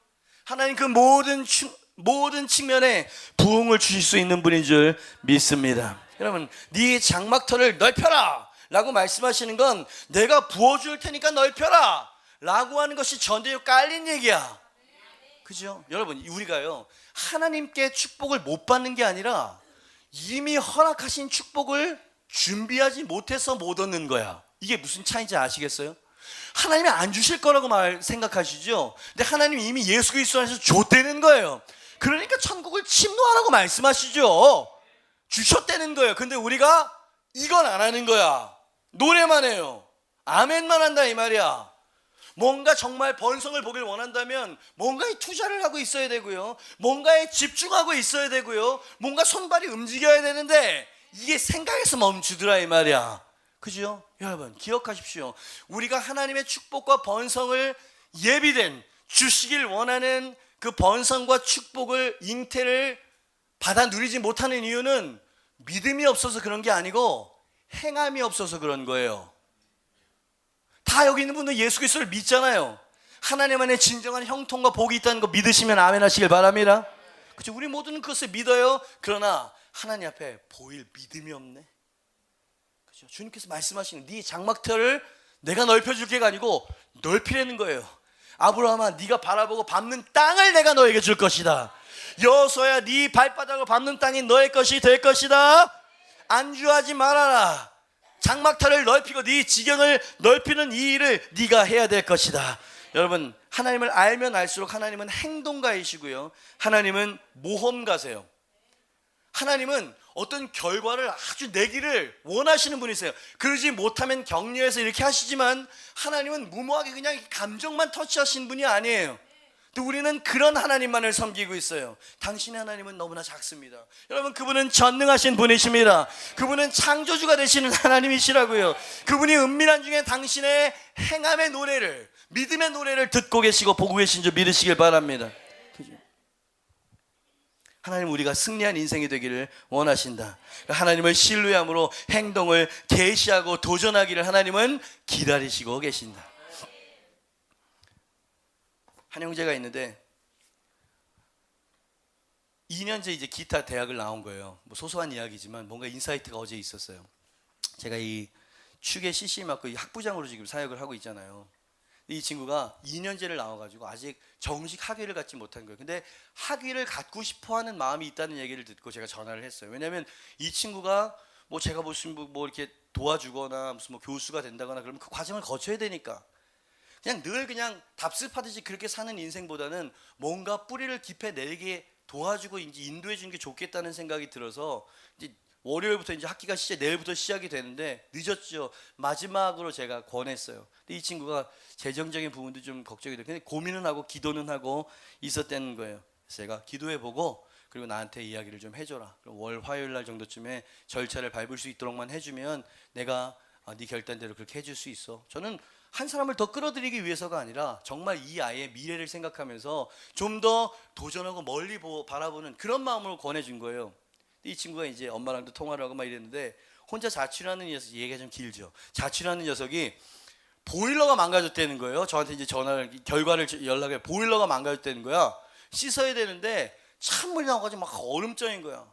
하나님 그 모든 측면에 부흥을 주실 수 있는 분인 줄 믿습니다. 여러분, 네 장막터를 넓혀라 라고 말씀하시는 건 내가 부어줄 테니까 넓혀라 라고 하는 것이 전대로 깔린 얘기야. 그죠? 여러분, 우리가요 하나님께 축복을 못 받는 게 아니라 이미 허락하신 축복을 준비하지 못해서 못 얻는 거야. 이게 무슨 차이인지 아시겠어요? 하나님이 안 주실 거라고 생각하시죠? 근데 하나님이 이미 예수 그리스도 안에서 줬다는 거예요. 그러니까 천국을 침노하라고 말씀하시죠. 주셨다는 거예요. 근데 우리가 이건 안 하는 거야. 노래만 해요. 아멘만 한다 이 말이야. 뭔가 정말 번성을 보길 원한다면 뭔가에 투자를 하고 있어야 되고요, 뭔가에 집중하고 있어야 되고요, 뭔가 손발이 움직여야 되는데 이게 생각에서 멈추더라 이 말이야. 그죠? 여러분, 기억하십시오. 우리가 하나님의 축복과 번성을 예비된 주시길 원하는 그 번성과 축복을, 잉태를 받아 누리지 못하는 이유는 믿음이 없어서 그런 게 아니고 행함이 없어서 그런 거예요. 다 여기 있는 분들 예수 그리스도를 믿잖아요. 하나님 안에 진정한 형통과 복이 있다는 거 믿으시면 아멘 하시길 바랍니다. 그렇죠? 우리 모두는 그것을 믿어요. 그러나 하나님 앞에 보일 믿음이 없네. 그렇죠? 주님께서 말씀하시는 네 장막터를 내가 넓혀줄게가 아니고 넓히라는 거예요. 아브라함아, 네가 바라보고 밟는 땅을 내가 너에게 줄 것이다. 여호수아야, 네 발바닥으로 밟는 땅이 너의 것이 될 것이다. 안주하지 말아라. 장막터를 넓히고 네 지경을 넓히는 이 일을 네가 해야 될 것이다. 여러분, 하나님을 알면 알수록 하나님은 행동가이시고요, 하나님은 모험가세요. 하나님은 어떤 결과를 아주 내기를 원하시는 분이세요. 그러지 못하면 격려해서 이렇게 하시지만 하나님은 무모하게 그냥 감정만 터치하신 분이 아니에요. 또 우리는 그런 하나님만을 섬기고 있어요. 당신의 하나님은 너무나 작습니다. 여러분, 그분은 전능하신 분이십니다. 그분은 창조주가 되시는 하나님이시라고요. 그분이 은밀한 중에 당신의 행함의 노래를, 믿음의 노래를 듣고 계시고 보고 계신 줄 믿으시길 바랍니다. 하나님은 우리가 승리한 인생이 되기를 원하신다. 하나님을 신뢰함으로 행동을 계시하고 도전하기를 하나님은 기다리시고 계신다. 한 형제가 있는데 2년째 이제 기타 대학을 나온 거예요. 뭐 소소한 이야기지만 뭔가 인사이트가 어제 있었어요. 제가 이 축의 CC 맡고 이 학부장으로 지금 사역을 하고 있잖아요. 이 친구가 2년제를 나와가지고 아직 정식 학위를 갖지 못한 거예요. 근데 학위를 갖고 싶어하는 마음이 있다는 얘기를 듣고 제가 전화를 했어요. 왜냐하면 이 친구가 뭐 제가 무슨 뭐 이렇게 도와주거나 무슨 뭐 교수가 된다거나 그러면 그 과정을 거쳐야 되니까 그냥 늘 그냥 답습하듯이 그렇게 사는 인생보다는 뭔가 뿌리를 깊이 내게 도와주고 이제 인도해 주는 게 좋겠다는 생각이 들어서 이제 월요일부터 이제 학기가 내일부터 시작이 되는데 늦었죠. 마지막으로 제가 권했어요. 근데 이 친구가 재정적인 부분도 좀 걱정이 돼요. 근데 고민은 하고 기도는 하고 있었다는 거예요. 그래서 제가 기도해보고 그리고 나한테 이야기를 좀 해줘라. 그럼 월 화요일 날 정도쯤에 절차를 밟을 수 있도록만 해주면 내가 네 결단대로 그렇게 해줄 수 있어. 저는 한 사람을 더 끌어들이기 위해서가 아니라 정말 이 아이의 미래를 생각하면서 좀 더 도전하고 멀리 바라보는 그런 마음으로 권해준 거예요. 이 친구가 이제 엄마랑도 통화를 하고 막 이랬는데 혼자 자취를 하는 녀석, 얘기가 좀 길죠. 자취를 하는 녀석이 보일러가 망가졌다는 거예요. 저한테 이제 결과를 연락해. 보일러가 망가졌다는 거야. 씻어야 되는데 찬물이 나와가지고 막 얼음장인 거야.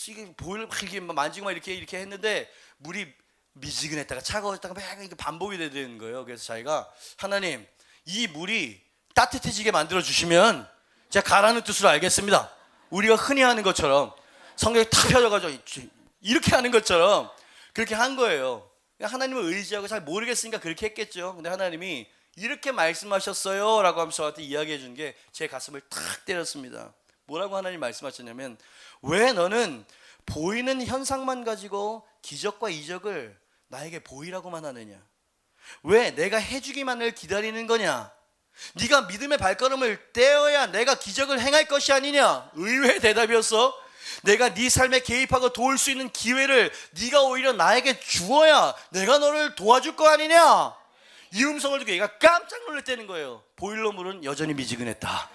이게 보일러 막 이렇게 만지고 막 이렇게 했는데 물이 미지근했다가 차가워졌다가 막 이렇게 반복이 되는 거예요. 그래서 자기가 하나님, 이 물이 따뜻해지게 만들어 주시면 제가 가라는 뜻으로 알겠습니다. 우리가 흔히 하는 것처럼 성경이 탁 펴져가지고 이렇게 하는 것처럼 그렇게 한 거예요. 하나님을 의지하고 잘 모르겠으니까 그렇게 했겠죠. 근데 하나님이 이렇게 말씀하셨어요 라고 하면서 저한테 이야기해 준 게 제 가슴을 탁 때렸습니다. 뭐라고 하나님 말씀하셨냐면, 왜 너는 보이는 현상만 가지고 기적과 이적을 나에게 보이라고만 하느냐? 왜 내가 해주기만을 기다리는 거냐? 네가 믿음의 발걸음을 떼어야 내가 기적을 행할 것이 아니냐. 의외의 대답이었어. 내가 네 삶에 개입하고 도울 수 있는 기회를 네가 오히려 나에게 주어야 내가 너를 도와줄 거 아니냐. 이 음성을 듣고 얘가 깜짝 놀랐다는 거예요. 보일러물은 여전히 미지근했다.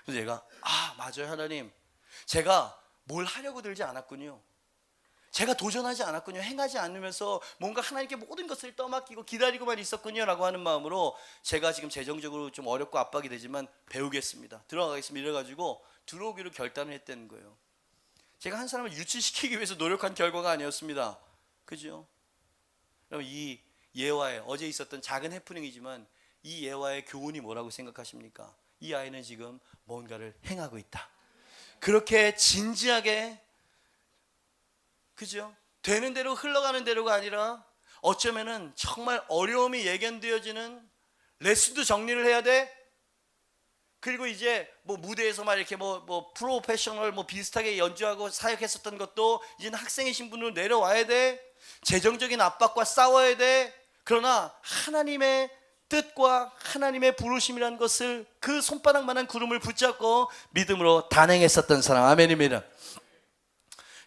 그래서 얘가 맞아요 하나님, 제가 뭘 하려고 들지 않았군요. 제가 도전하지 않았군요. 행하지 않으면서 뭔가 하나님께 모든 것을 떠맡기고 기다리고만 있었군요 라고 하는 마음으로 제가 지금 재정적으로 좀 어렵고 압박이 되지만 배우겠습니다, 들어가겠습니다 이래가지고 들어오기로 결단을 했다는 거예요. 제가 한 사람을 유치시키기 위해서 노력한 결과가 아니었습니다. 그죠? 그럼 이 예화에 어제 있었던 작은 해프닝이지만 이 예화의 교훈이 뭐라고 생각하십니까? 이 아이는 지금 뭔가를 행하고 있다. 그렇게 진지하게, 그죠? 되는 대로 흘러가는 대로가 아니라 어쩌면은 정말 어려움이 예견되어지는 레슨도 정리를 해야 돼. 그리고 이제 뭐 무대에서 막 이렇게 뭐 프로페셔널 뭐 비슷하게 연주하고 사역했었던 것도 이제는 학생의 신분으로 내려와야 돼. 재정적인 압박과 싸워야 돼. 그러나 하나님의 뜻과 하나님의 부르심이라는 것을 그 손바닥만한 구름을 붙잡고 믿음으로 단행했었던 사람. 아멘입니다.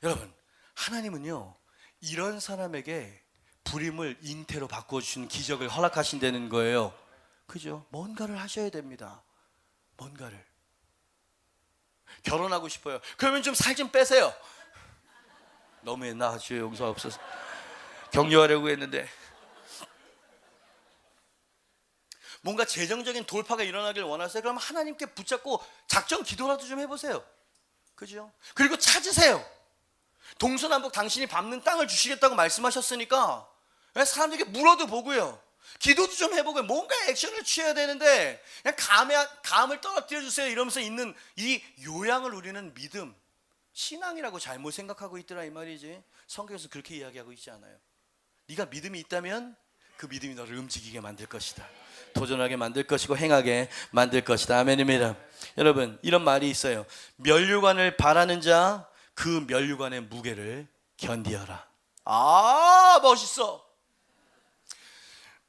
여러분, 하나님은요 이런 사람에게 불임을 잉태로 바꿔주시는 기적을 허락하신다는 거예요. 그죠? 뭔가를 하셔야 됩니다. 뭔가를. 결혼하고 싶어요. 그러면 좀 살 좀 빼세요. 너무했나? 주의 용서가 없어서 격려하려고 했는데. 뭔가 재정적인 돌파가 일어나길 원하세요? 그럼 하나님께 붙잡고 작정 기도라도 좀 해보세요. 그죠? 그리고 찾으세요. 동서남북 당신이 밟는 땅을 주시겠다고 말씀하셨으니까 사람들에게 물어도 보고요, 기도도 좀 해보고요. 뭔가 액션을 취해야 되는데 그냥 감을 떨어뜨려 주세요 이러면서 있는 이 요양을 우리는 믿음, 신앙이라고 잘못 생각하고 있더라 이 말이지. 성경에서 그렇게 이야기하고 있지 않아요. 네가 믿음이 있다면 그 믿음이 너를 움직이게 만들 것이다. 도전하게 만들 것이고 행하게 만들 것이다. 아멘입니다. 여러분, 이런 말이 있어요. 면류관을 바라는 자 그 면류관의 무게를 견디어라. 멋있어.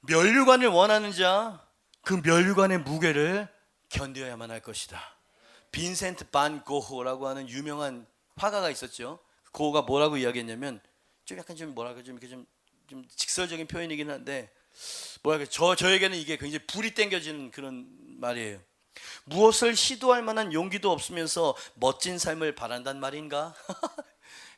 면류관을 원하는 자 그 면류관의 무게를 견뎌야만 할 것이다. 빈센트 반 고흐라고 하는 유명한 화가가 있었죠. 고흐가 뭐라고 이야기했냐면 좀 약간 좀 뭐랄까 좀 이렇게 좀 직설적인 표현이긴 한데 뭐랄까 저에게는 이게 굉장히 불이 땡겨지는 그런 말이에요. 무엇을 시도할 만한 용기도 없으면서 멋진 삶을 바란단 말인가?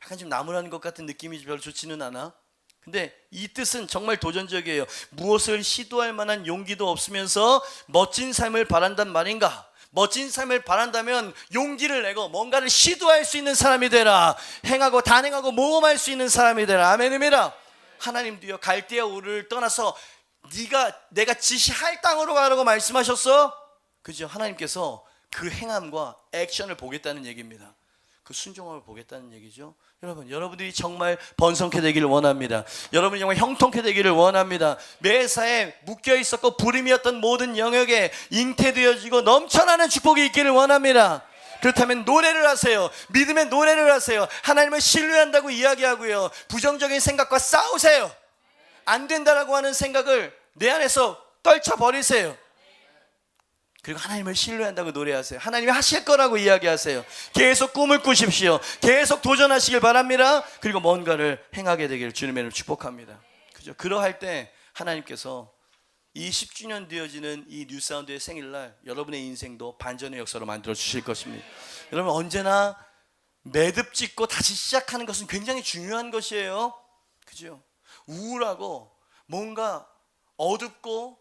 약간 좀 나무라는 것 같은 느낌이 별로 좋지는 않아. 근데 이 뜻은 정말 도전적이에요. 무엇을 시도할 만한 용기도 없으면서 멋진 삶을 바란단 말인가? 멋진 삶을 바란다면 용기를 내고 뭔가를 시도할 수 있는 사람이 되라. 행하고 단행하고 모험할 수 있는 사람이 되라. 아멘입니다. 하나님도요 갈대아 우르를 떠나서 내가 지시할 땅으로 가라고 말씀하셨어. 그죠? 하나님께서 그 행함과 액션을 보겠다는 얘기입니다. 그 순종함을 보겠다는 얘기죠. 여러분들이 정말 번성케 되기를 원합니다. 여러분이 정말 형통케 되기를 원합니다. 매사에 묶여 있었고 불임이었던 모든 영역에 잉태되어지고 넘쳐나는 축복이 있기를 원합니다. 그렇다면 노래를 하세요. 믿음의 노래를 하세요. 하나님을 신뢰한다고 이야기하고요, 부정적인 생각과 싸우세요. 안 된다라고 하는 생각을 내 안에서 떨쳐버리세요. 그리고 하나님을 신뢰한다고 노래하세요. 하나님이 하실 거라고 이야기하세요. 계속 꿈을 꾸십시오. 계속 도전하시길 바랍니다. 그리고 뭔가를 행하게 되기를 주님의 이름으로 축복합니다. 그죠? 그러할 때 하나님께서 이 10주년 되어지는 이 뉴사운드의 생일날 여러분의 인생도 반전의 역사로 만들어 주실 것입니다. 여러분, 언제나 매듭 짓고 다시 시작하는 것은 굉장히 중요한 것이에요. 그죠? 우울하고 뭔가 어둡고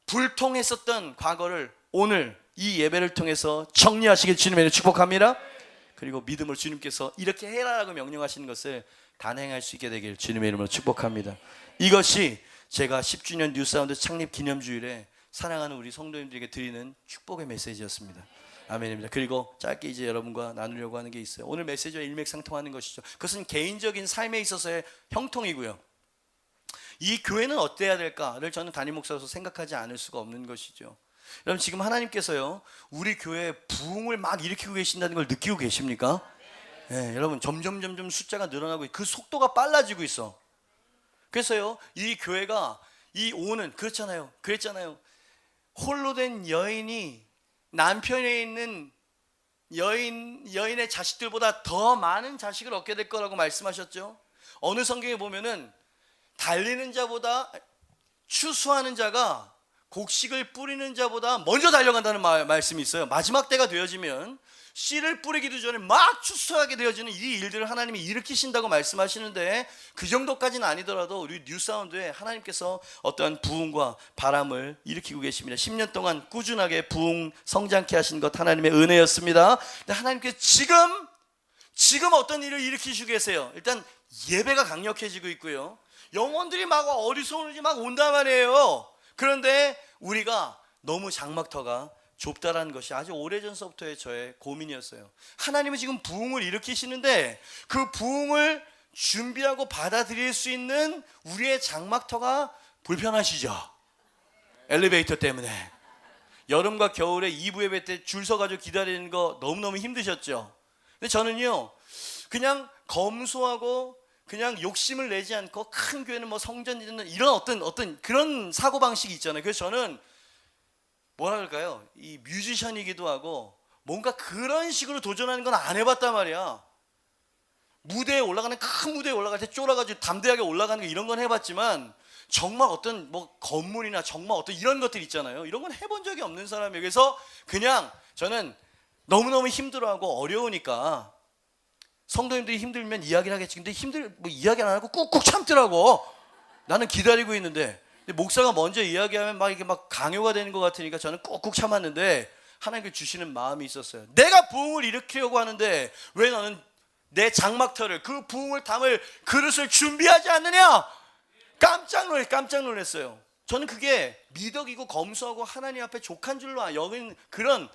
불통했었던 과거를 오늘 이 예배를 통해서 정리하시길 주님의 축복합니다. 그리고 믿음으로 주님께서 이렇게 해라라고 명령하시는 것을 단행할 수 있게 되길 주님의 이름으로 축복합니다. 이것이 제가 10주년 뉴사운드 창립 기념주일에 사랑하는 우리 성도님들에게 드리는 축복의 메시지였습니다. 아멘입니다. 그리고 짧게 이제 여러분과 나누려고 하는 게 있어요. 오늘 메시지와 일맥상통하는 것이죠. 그것은 개인적인 삶에 있어서의 형통이고요, 이 교회는 어때야 될까를 저는 담임 목사로서 생각하지 않을 수가 없는 것이죠. 여러분, 지금 하나님께서요 우리 교회에 부흥을 막 일으키고 계신다는 걸 느끼고 계십니까? 네, 여러분, 점점 숫자가 늘어나고 그 속도가 빨라지고 있어. 그래서요 이 교회가 이 오는 그렇잖아요. 그랬잖아요. 홀로 된 여인이 남편에 있는 여인의 자식들보다 더 많은 자식을 얻게 될 거라고 말씀하셨죠. 어느 성경에 보면은 달리는 자보다 추수하는 자가 곡식을 뿌리는 자보다 먼저 달려간다는 말씀이 있어요. 마지막 때가 되어지면 씨를 뿌리기도 전에 막 추수하게 되어지는 이 일들을 하나님이 일으키신다고 말씀하시는데, 그 정도까지는 아니더라도 우리 뉴사운드에 하나님께서 어떠한 부흥과 바람을 일으키고 계십니다. 10년 동안 꾸준하게 부흥 성장케 하신 것 하나님의 은혜였습니다. 근데 하나님께서 지금 어떤 일을 일으키시고 계세요. 일단 예배가 강력해지고 있고요. 영혼들이 막 어리석은지 막 온단 말이에요. 그런데 우리가 너무 장막터가 좁다라는 것이 아주 오래전서부터의 저의 고민이었어요. 하나님은 지금 부흥을 일으키시는데 그 부흥을 준비하고 받아들일 수 있는 우리의 장막터가 불편하시죠. 엘리베이터 때문에 여름과 겨울에 2부 예배 때 줄 서가지고 기다리는 거 너무너무 힘드셨죠. 근데 저는요, 그냥 검소하고 그냥 욕심을 내지 않고 큰 교회는 뭐 성전 짓는 이런 어떤 그런 사고방식이 있잖아요. 그래서 저는 뭐라 그럴까요? 이 뮤지션이기도 하고 뭔가 그런 식으로 도전하는 건 안 해봤단 말이야. 무대에 올라가는 큰 무대에 올라갈 때 쫄아가지고 담대하게 올라가는 거 이런 건 해봤지만 정말 어떤 뭐 건물이나 정말 어떤 이런 것들 있잖아요. 이런 건 해본 적이 없는 사람이에요. 그래서 그냥 저는 너무너무 힘들어하고 어려우니까 성도님들이 힘들면 이야기를 하겠지. 근데 뭐 이야기 안 하고 꾹꾹 참더라고. 나는 기다리고 있는데. 근데 목사가 먼저 이야기하면 막 이게 막 강요가 되는 것 같으니까 저는 꾹꾹 참았는데 하나님께 주시는 마음이 있었어요. 내가 부흥을 일으키려고 하는데 왜 너는 내 장막터를, 그 부흥을 담을 그릇을 준비하지 않느냐? 깜짝 놀랐어요. 저는 그게 미덕이고 검소하고 하나님 앞에 족한 줄로 여긴 그런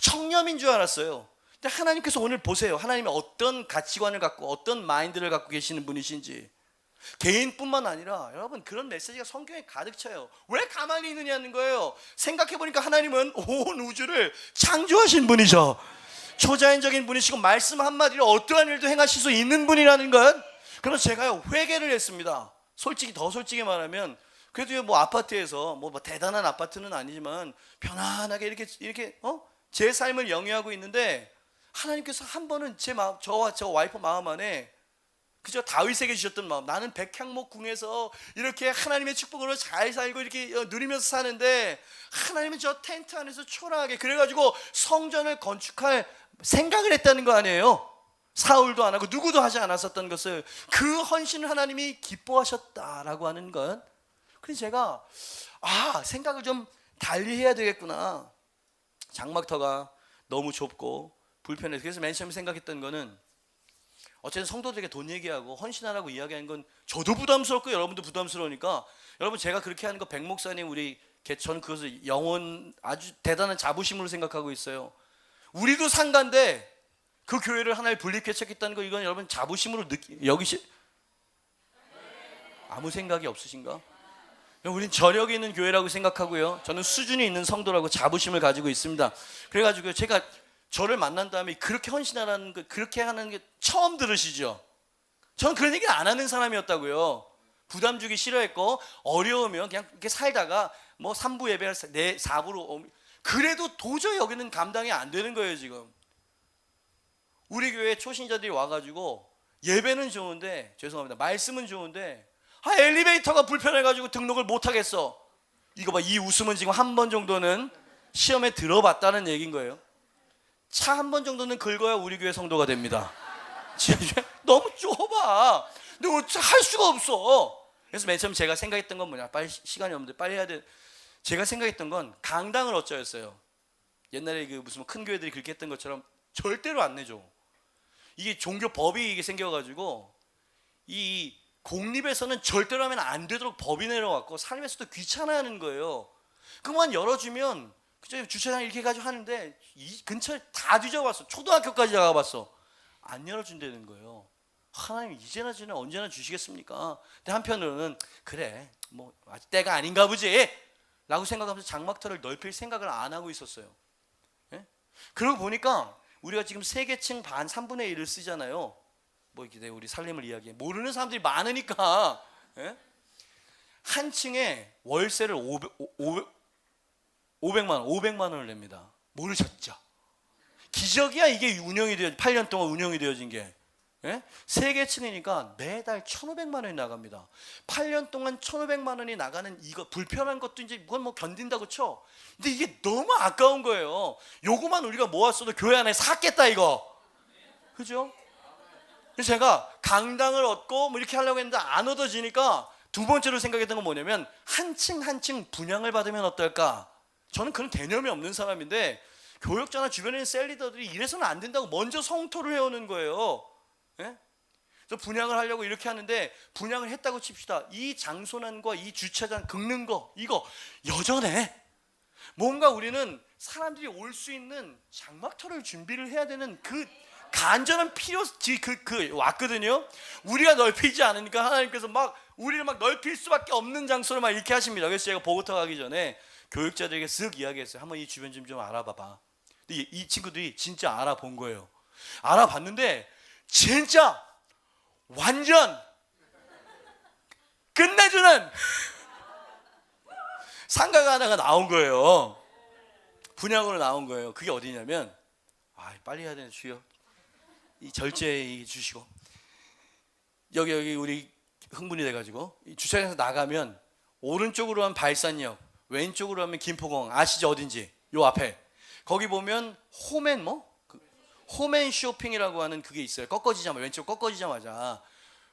청렴인 줄 알았어요. 근데 하나님께서 오늘 보세요. 하나님이 어떤 가치관을 갖고 어떤 마인드를 갖고 계시는 분이신지. 개인뿐만 아니라 여러분, 그런 메시지가 성경에 가득 차요. 왜 가만히 있느냐는 거예요. 생각해보니까 하나님은 온 우주를 창조하신 분이죠. 초자연적인 분이시고 말씀 한마디로 어떠한 일도 행하실 수 있는 분이라는 것. 그래서 제가요, 회개를 했습니다. 더 솔직히 말하면 그래도 뭐 아파트에서 뭐 대단한 아파트는 아니지만 편안하게 이렇게 제 삶을 영위하고 있는데 하나님께서 한 번은 제 마음, 저와 저 와이프 마음 안에 그저 다윗에게 주셨던 마음, 나는 백향목 궁에서 이렇게 하나님의 축복으로 잘 살고 이렇게 누리면서 사는데 하나님은 저 텐트 안에서 초라하게, 그래가지고 성전을 건축할 생각을 했다는 거 아니에요. 사울도 안 하고 누구도 하지 않았었던 것을, 그 헌신을 하나님이 기뻐하셨다라고 하는 것. 그래서 제가 생각을 좀 달리 해야 되겠구나. 장막터가 너무 좁고 불편해서. 그래서 맨 처음에 생각했던 거는 어쨌든 성도들에게 돈 얘기하고 헌신하라고 이야기하는 건 저도 부담스럽고 여러분도 부담스러우니까, 여러분 제가 그렇게 하는 거 백 목사님 저는 그것을 아주 대단한 자부심으로 생각하고 있어요. 우리도 상가인데 그 교회를 하나의 분립개척했다는 거, 이건 여러분 자부심으로 아무 생각이 없으신가? 우린 저력이 있는 교회라고 생각하고요. 저는 수준이 있는 성도라고 자부심을 가지고 있습니다. 그래가지고 제가 저를 만난 다음에 그렇게 헌신하라는 거, 그렇게 하는 게 처음 들으시죠? 저는 그런 얘기를 안 하는 사람이었다고요. 부담 주기 싫어했고, 어려우면 그냥 이렇게 살다가 뭐 3부 예배를 4부로 그래도 도저히 여기는 감당이 안 되는 거예요. 지금 우리 교회 초신자들이 와가지고 예배는 좋은데, 죄송합니다, 말씀은 좋은데 엘리베이터가 불편해가지고 등록을 못 하겠어. 이거 봐, 이 웃음은 지금 한 번 정도는 시험에 들어봤다는 얘기인 거예요. 차 한 번 정도는 긁어야 우리 교회 성도가 됩니다. 너무 좁아. 근데 할 수가 없어. 그래서 맨 처음 제가 생각했던 건 뭐냐, 빨리 시간이 없는데 빨리 해야 돼. 제가 생각했던 건 강당을 어쩌였어요. 옛날에 그 무슨 큰 교회들이 그렇게 했던 것처럼 절대로 안 내줘. 이게 종교 법이 이게 생겨가지고 이 공립에서는 절대로 하면 안 되도록 법이 내려왔고, 삶에서도 귀찮아하는 거예요. 그만 열어주면 그저 주차장 이렇게 해가지고 하는데 이 근처에 다 뒤져봤어. 초등학교까지 나가봤어. 안 열어준다는 거예요. 하나님 이제나 저나 언제나 주시겠습니까? 근데 한편으로는 그래 뭐 아직 때가 아닌가 보지 라고 생각하면서 장막터를 넓힐 생각을 안 하고 있었어요. 예? 그러고 보니까 우리가 지금 세계층 반 3분의 1을 쓰잖아요. 뭐 이렇게 우리 살림을 이야기해. 모르는 사람들이 많으니까. 예? 한 층에 월세를 500만 원을 냅니다. 모르셨죠? 기적이야 이게 운영이 되어 8년 동안 운영이 되어진 게. 예? 3개 층이니까 매달 1,500만 원이 나갑니다. 8년 동안 1,500만 원이 나가는 이거 불편한 것도 이제 그건 뭐 견딘다고 쳐. 근데 이게 너무 아까운 거예요. 요거만 우리가 모았어도 교회 안에 샀겠다 이거. 그죠? 그래서 제가 강당을 얻고 뭐 이렇게 하려고 했는데 안 얻어지니까 두 번째로 생각했던 건 뭐냐면 한 층 한 층 분양을 받으면 어떨까? 저는 그런 개념이 없는 사람인데 교역자나 주변에 있는 셀리더들이 이래서는 안 된다고 먼저 성토를 해오는 거예요. 예? 그래서 분양을 하려고 이렇게 하는데 분양을 했다고 칩시다. 이 장소난과 이 주차장 긁는 거 이거 여전해. 뭔가 우리는 사람들이 올 수 있는 장막터를 준비를 해야 되는 그 간절한 왔거든요. 우리가 넓히지 않으니까 하나님께서 막 우리를 막 넓힐 수밖에 없는 장소를 막 이렇게 하십니다. 그래서 제가 보고터 가기 전에 교육자들에게 쓱 이야기했어요. 한번 이 주변 좀 알아봐봐. 근데 이 친구들이 진짜 알아본 거예요. 알아봤는데 진짜 완전 끝내주는 상가가 하나가 나온 거예요. 분양으로 나온 거예요. 그게 어디냐면 빨리 해야 되는 주여 이 절제 주시고 여기 우리 흥분이 돼가지고 이 주차장에서 나가면 오른쪽으로 하면 발산역, 왼쪽으로 하면 김포공항. 아시죠 어딘지? 요 앞에 거기 보면 홈앤 쇼핑이라고 하는 그게 있어요. 꺾어지자마자 왼쪽 꺾어지자마자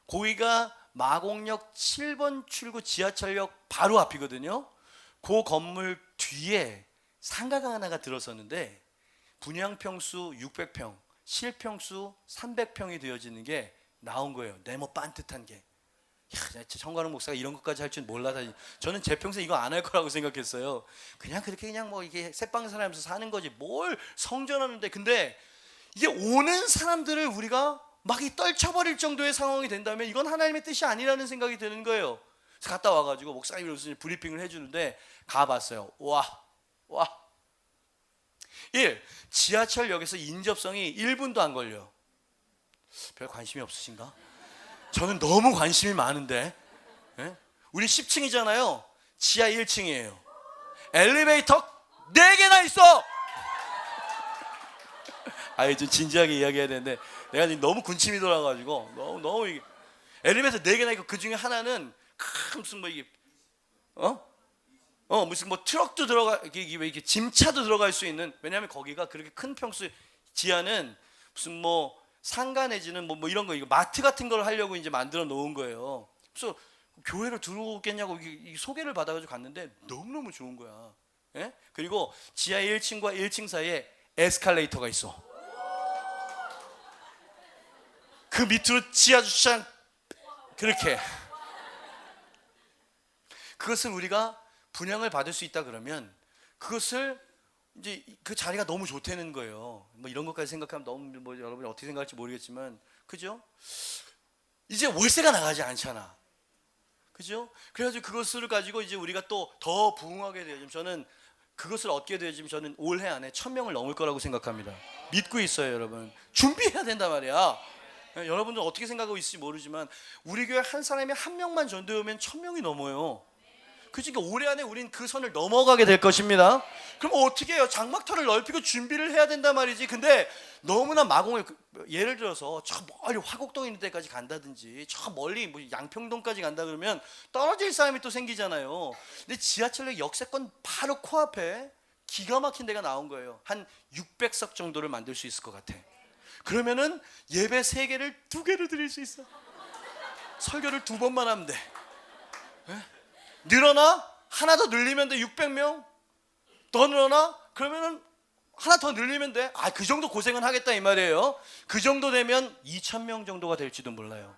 거기가 마곡역 7번 출구 지하철역 바로 앞이거든요. 그 건물 뒤에 상가가 하나가 들어섰는데 분양평수 600평, 실평수 300평이 되어지는 게 나온 거예요. 네모 반듯한 게. 정관웅 목사가 이런 것까지 할 줄 몰라서 저는 제 평생 이거 안 할 거라고 생각했어요. 그냥 그렇게 그냥 뭐 이게 새빵 살아면서 사는 거지 뭘 성전하는데. 근데 이게 오는 사람들을 우리가 막 떨쳐버릴 정도의 상황이 된다면 이건 하나님의 뜻이 아니라는 생각이 드는 거예요. 그래서 갔다 와가지고 목사님이 무슨 브리핑을 해주는데 가봤어요. 와 1. 지하철역에서 인접성이 1분도 안 걸려. 별 관심이 없으신가? 저는 너무 관심이 많은데. 예? 우리 10층이잖아요. 지하 1층이에요. 엘리베이터 4개나 있어. 좀 진지하게 이야기해야 되는데 내가 지금 너무 군침이 돌아가지고 너무 이게 엘리베이터 4개나 있고 그 중에 하나는 무슨 뭐 이게 무슨 뭐 트럭도 들어가 이게 짐차도 들어갈 수 있는. 왜냐하면 거기가 그렇게 큰 평수 지하는 무슨 뭐 상가 내지는 뭐 이런 거 이거 마트 같은 걸 하려고 이제 만들어 놓은 거예요. 그래서 교회로 들어오겠냐고 이 소개를 받아가지고 갔는데 너무너무 좋은 거야. 예? 그리고 지하 1층과 1층 사이에 에스컬레이터가 있어. 그 밑으로 지하 주차장 그렇게. 그것을 우리가 분양을 받을 수 있다 그러면 그것을 이제 그 자리가 너무 좋다는 거예요. 뭐 이런 것까지 생각하면 너무 뭐 여러분이 어떻게 생각할지 모르겠지만 그죠? 이제 월세가 나가지 않잖아. 그죠? 그래가지고 그것을 가지고 이제 우리가 또 더 부흥하게 되어지면 저는 그것을 얻게 되어지면 저는 올해 안에 1,000명을 넘을 거라고 생각합니다. 믿고 있어요, 여러분. 준비해야 된단 말이야. 여러분들 어떻게 생각하고 있을지 모르지만 우리 교회 한 사람이 한 명만 전도하면 1,000명이 넘어요. 그러니까 올해 안에 우린 그 선을 넘어가게 될 것입니다. 그럼 어떻게 해요? 장막터를 넓히고 준비를 해야 된단 말이지. 근데 너무나 마공을 예를 들어서 저 멀리 화곡동 있는 데까지 간다든지 저 멀리 뭐 양평동까지 간다 그러면 떨어질 사람이 또 생기잖아요. 근데 지하철역 역세권 바로 코앞에 기가 막힌 데가 나온 거예요. 한 600석 정도를 만들 수 있을 것 같아. 그러면은 예배 3개를 2개로 드릴 수 있어. 설교를 2번만 하면 돼. 네? 늘어나? 하나 더 늘리면 돼. 600명? 더 늘어나? 그러면은 하나 더 늘리면 돼. 그 정도 고생은 하겠다 이 말이에요. 그 정도 되면 2,000명 정도가 될지도 몰라요.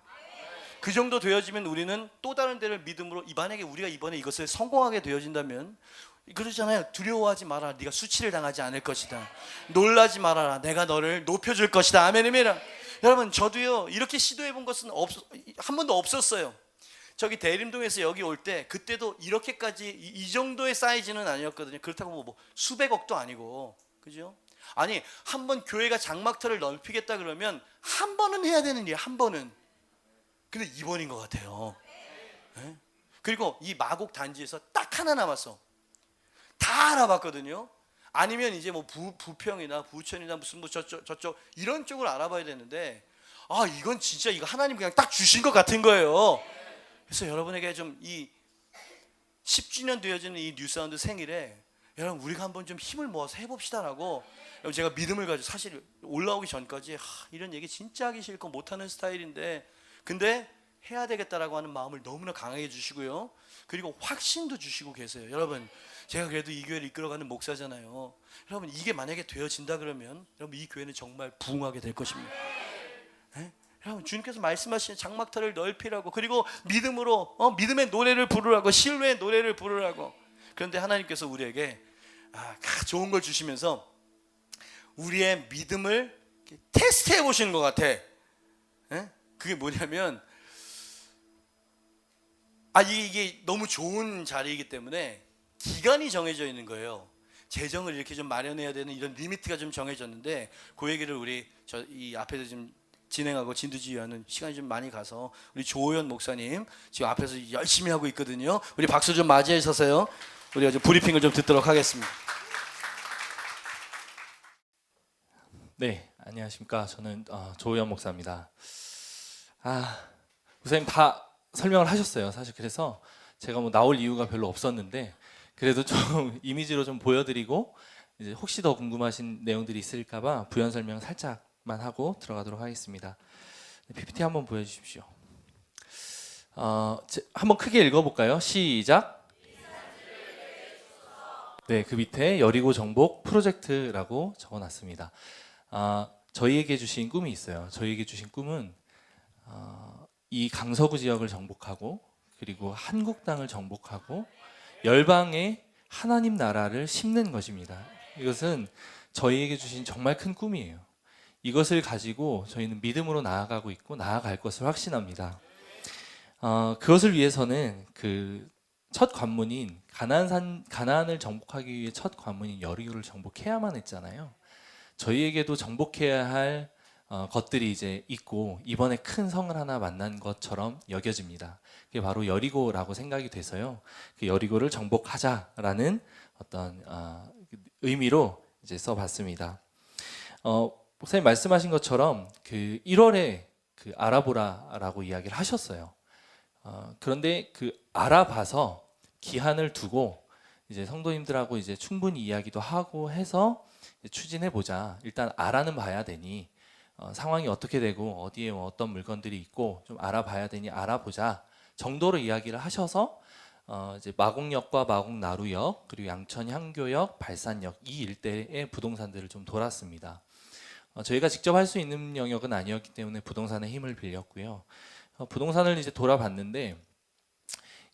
그 정도 되어지면 우리는 또 다른 데를 믿음으로 만약에 우리가 이번에 이것을 성공하게 되어진다면 그러잖아요. 두려워하지 마라. 네가 수치를 당하지 않을 것이다. 놀라지 말아라. 내가 너를 높여줄 것이다. 아멘입니다. 여러분 저도요 이렇게 시도해 본 것은 한 번도 없었어요. 저기 대림동에서 여기 올 때 그때도 이렇게까지 이 정도의 사이즈는 아니었거든요. 그렇다고 뭐 수백억도 아니고 그죠? 아니 한 번 교회가 장막터를 넓히겠다 그러면 한 번은 해야 되는 일이에요. 한 번은. 근데 이번인 것 같아요. 네? 그리고 이 마곡 단지에서 딱 하나 남았어. 다 알아봤거든요. 아니면 이제 뭐 부평이나 부천이나 무슨 뭐 저쪽 이런 쪽을 알아봐야 되는데, 이건 진짜 이거 하나님 그냥 딱 주신 것 같은 거예요. 그래서 여러분에게 좀 이 10주년 되어지는 이 뉴사운드 생일에 여러분 우리가 한번 좀 힘을 모아서 해봅시다라고. 제가 믿음을 가지고, 사실 올라오기 전까지 이런 얘기 진짜 하기 싫고 못하는 스타일인데, 근데 해야 되겠다라고 하는 마음을 너무나 강하게 주시고요. 그리고 확신도 주시고 계세요. 여러분, 제가 그래도 이 교회를 이끌어가는 목사잖아요. 여러분, 이게 만약에 되어진다 그러면 여러분 이 교회는 정말 부흥하게 될 것입니다. 네? 여러분, 주님께서 말씀하시는 장막터를 넓히라고, 그리고 믿음으로 믿음의 노래를 부르라고, 신뢰의 노래를 부르라고. 그런데 하나님께서 우리에게 좋은 걸 주시면서 우리의 믿음을 테스트해 보시는 것 같아. 네? 그게 뭐냐면, 이게 너무 좋은 자리이기 때문에 기간이 정해져 있는 거예요. 재정을 이렇게 좀 마련해야 되는 이런 리미트가 좀 정해졌는데, 그 얘기를 우리 이 앞에서 좀 진행하고 진두지휘하는 시간이 좀 많이 가서 우리 조호연 목사님 지금 앞에서 열심히 하고 있거든요. 우리 박수 좀 맞이해 주세요. 우리가 좀 브리핑을 좀 듣도록 하겠습니다. 네, 안녕하십니까. 저는 조호연 목사입니다. 목사님 다 설명을 하셨어요. 사실 그래서 제가 뭐 나올 이유가 별로 없었는데, 그래도 좀 이미지로 좀 보여드리고, 이제 혹시 더 궁금하신 내용들이 있을까봐 부연 설명 살짝만 하고 들어가도록 하겠습니다. PPT 한번 보여주십시오. 한번 크게 읽어볼까요? 시작. 네, 그 밑에 여리고 정복 프로젝트라고 적어놨습니다. 저희에게 주신 꿈이 있어요. 저희에게 주신 꿈은 이 강서구 지역을 정복하고, 그리고 한국 땅을 정복하고 열방에 하나님 나라를 심는 것입니다. 이것은 저희에게 주신 정말 큰 꿈이에요. 이것을 가지고 저희는 믿음으로 나아가고 있고 나아갈 것을 확신합니다. 그것을 위해서는 그 첫 관문인 가나안을 정복하기 위해 첫 관문인 여리고를 정복해야만 했잖아요. 저희에게도 정복해야 할 것들이 이제 있고, 이번에 큰 성을 하나 만난 것처럼 여겨집니다. 그게 바로 여리고라고 생각이 돼서요. 그 여리고를 정복하자라는 어떤 의미로 이제 써봤습니다. 목사님 말씀하신 것처럼 그 1월에 그 알아보라라고 이야기를 하셨어요. 그런데 그 알아봐서 기한을 두고 이제 성도님들하고 이제 충분히 이야기도 하고 해서 추진해 보자. 일단 알아는 봐야 되니 상황이 어떻게 되고 어디에 어떤 물건들이 있고 좀 알아봐야 되니 알아보자 정도로 이야기를 하셔서 이제 마곡역과 마곡나루역, 그리고 양천 향교역, 발산역 이 일대의 부동산들을 좀 돌았습니다. 저희가 직접 할 수 있는 영역은 아니었기 때문에 부동산의 힘을 빌렸고요. 부동산을 이제 돌아봤는데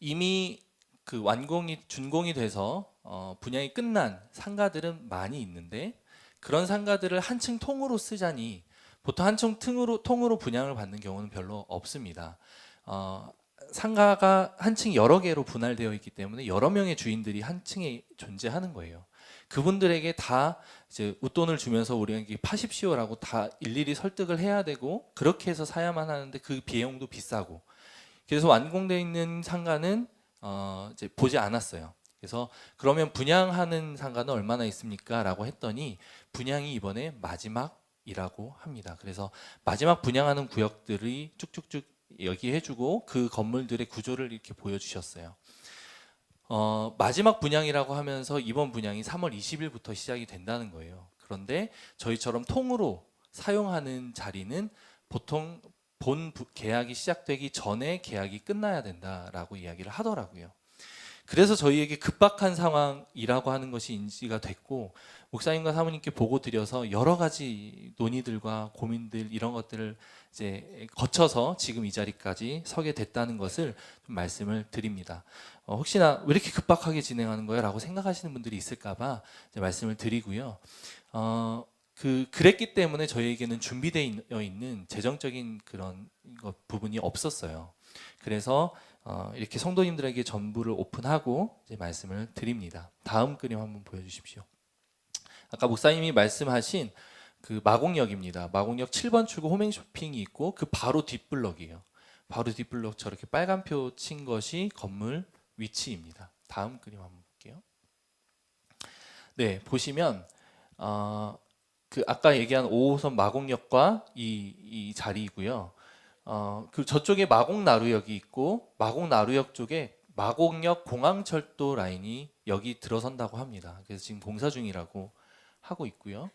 이미 그 준공이 돼서 분양이 끝난 상가들은 많이 있는데, 그런 상가들을 한층 통으로 쓰자니 보통 한층 통으로 분양을 받는 경우는 별로 없습니다. 상가가 한층 여러 개로 분할되어 있기 때문에 여러 명의 주인들이 한 층에 존재하는 거예요. 그분들에게 다 이제 웃돈을 주면서 우리에게 파십시오라고 다 일일이 설득을 해야 되고, 그렇게 해서 사야만 하는데 그 비용도 비싸고, 그래서 완공되어 있는 상가는 이제 보지 않았어요. 그래서 그러면 분양하는 상가는 얼마나 있습니까? 라고 했더니 분양이 이번에 마지막이라고 합니다. 그래서 마지막 분양하는 구역들이 쭉쭉쭉 얘기해주고 그 건물들의 구조를 이렇게 보여주셨어요. 마지막 분양이라고 하면서 이번 분양이 3월 20일부터 시작이 된다는 거예요. 그런데 저희처럼 통으로 사용하는 자리는 보통 본 계약이 시작되기 전에 계약이 끝나야 된다라고 이야기를 하더라고요. 그래서 저희에게 급박한 상황이라고 하는 것이 인지가 됐고, 목사님과 사모님께 보고 드려서 여러 가지 논의들과 고민들 이런 것들을 이제 거쳐서 지금 이 자리까지 서게 됐다는 것을 좀 말씀을 드립니다. 혹시나 왜 이렇게 급박하게 진행하는 거야? 라고 생각하시는 분들이 있을까봐 말씀을 드리고요. 그랬기 때문에 저희에게는 준비되어 있는 재정적인 그런 부분이 없었어요. 그래서 이렇게 성도님들에게 전부를 오픈하고 이제 말씀을 드립니다. 다음 그림 한번 보여주십시오. 아까 목사님이 말씀하신 그 마곡역입니다. 마곡역 7번 출구 호밍쇼핑이 있고 그 바로 뒷블럭이에요. 바로 뒷블록 저렇게 빨간표 친 것이 건물 위치입니다. 다음 그림 한번 볼게요. 네, 보시면 그 아까 얘기한 5호선 마곡역과 이 자리이고요. 그 저쪽에 마곡나루역이 있고 마곡나루역 쪽에 마곡역 공항철도 라인이 여기 들어선다고 합니다. 그래서 지금 공사 중이라고 하고 있고요.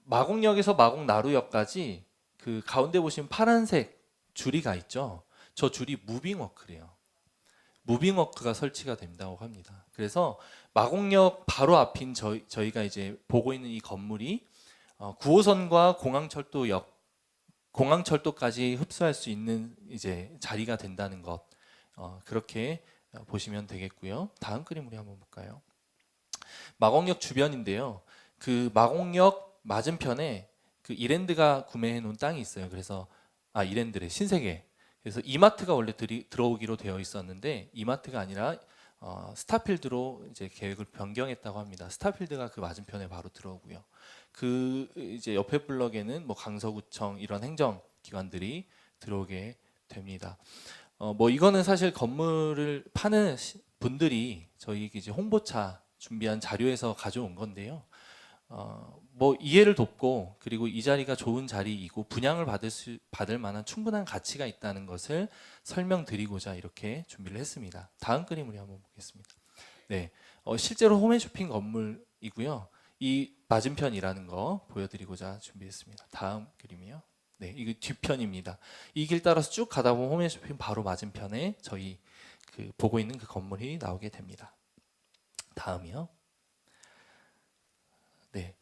마곡역에서 마곡나루역까지 그 가운데 보시면 파란색 줄이 가 있죠. 저 줄이 무빙워크래요. 무빙워크가 설치가 된다고 합니다. 그래서 마곡역 바로 앞인 저희가 이제 보고 있는 이 건물이 9호선과 공항철도까지 흡수할 수 있는 이제 자리가 된다는 것, 그렇게 보시면 되겠고요. 다음 그림 우리 한번 볼까요? 마곡역 주변인데요. 그 마곡역 맞은편에 그 이랜드가 구매해 놓은 땅이 있어요. 그래서 이랜드래 신세계. 그래서 이마트가 원래 들어오기로 되어 있었는데 이마트가 아니라 스타필드로 이제 계획을 변경했다고 합니다. 스타필드가 그 맞은편에 바로 들어오고요. 그 이제 옆에 블럭에는 뭐 강서구청 이런 행정기관들이 들어오게 됩니다. 뭐 이거는 사실 건물을 파는 분들이 저희 이제 홍보차 준비한 자료에서 가져온 건데요. 뭐 이해를 돕고 그리고 이 자리가 좋은 자리이고 분양을 받을 만한 충분한 가치가 있다는 것을 설명드리고자 이렇게 준비를 했습니다. 다음 그림을 한번 보겠습니다. 네, 실제로 홈앤쇼핑 건물이고요. 이 맞은편이라는 거 보여드리고자 준비했습니다. 다음 그림이요. 네, 이거 뒤편입니다. 이 길 따라서 쭉 가다 보면 홈앤쇼핑 바로 맞은편에 저희 그 보고 있는 그 건물이 나오게 됩니다. 다음이요. 네,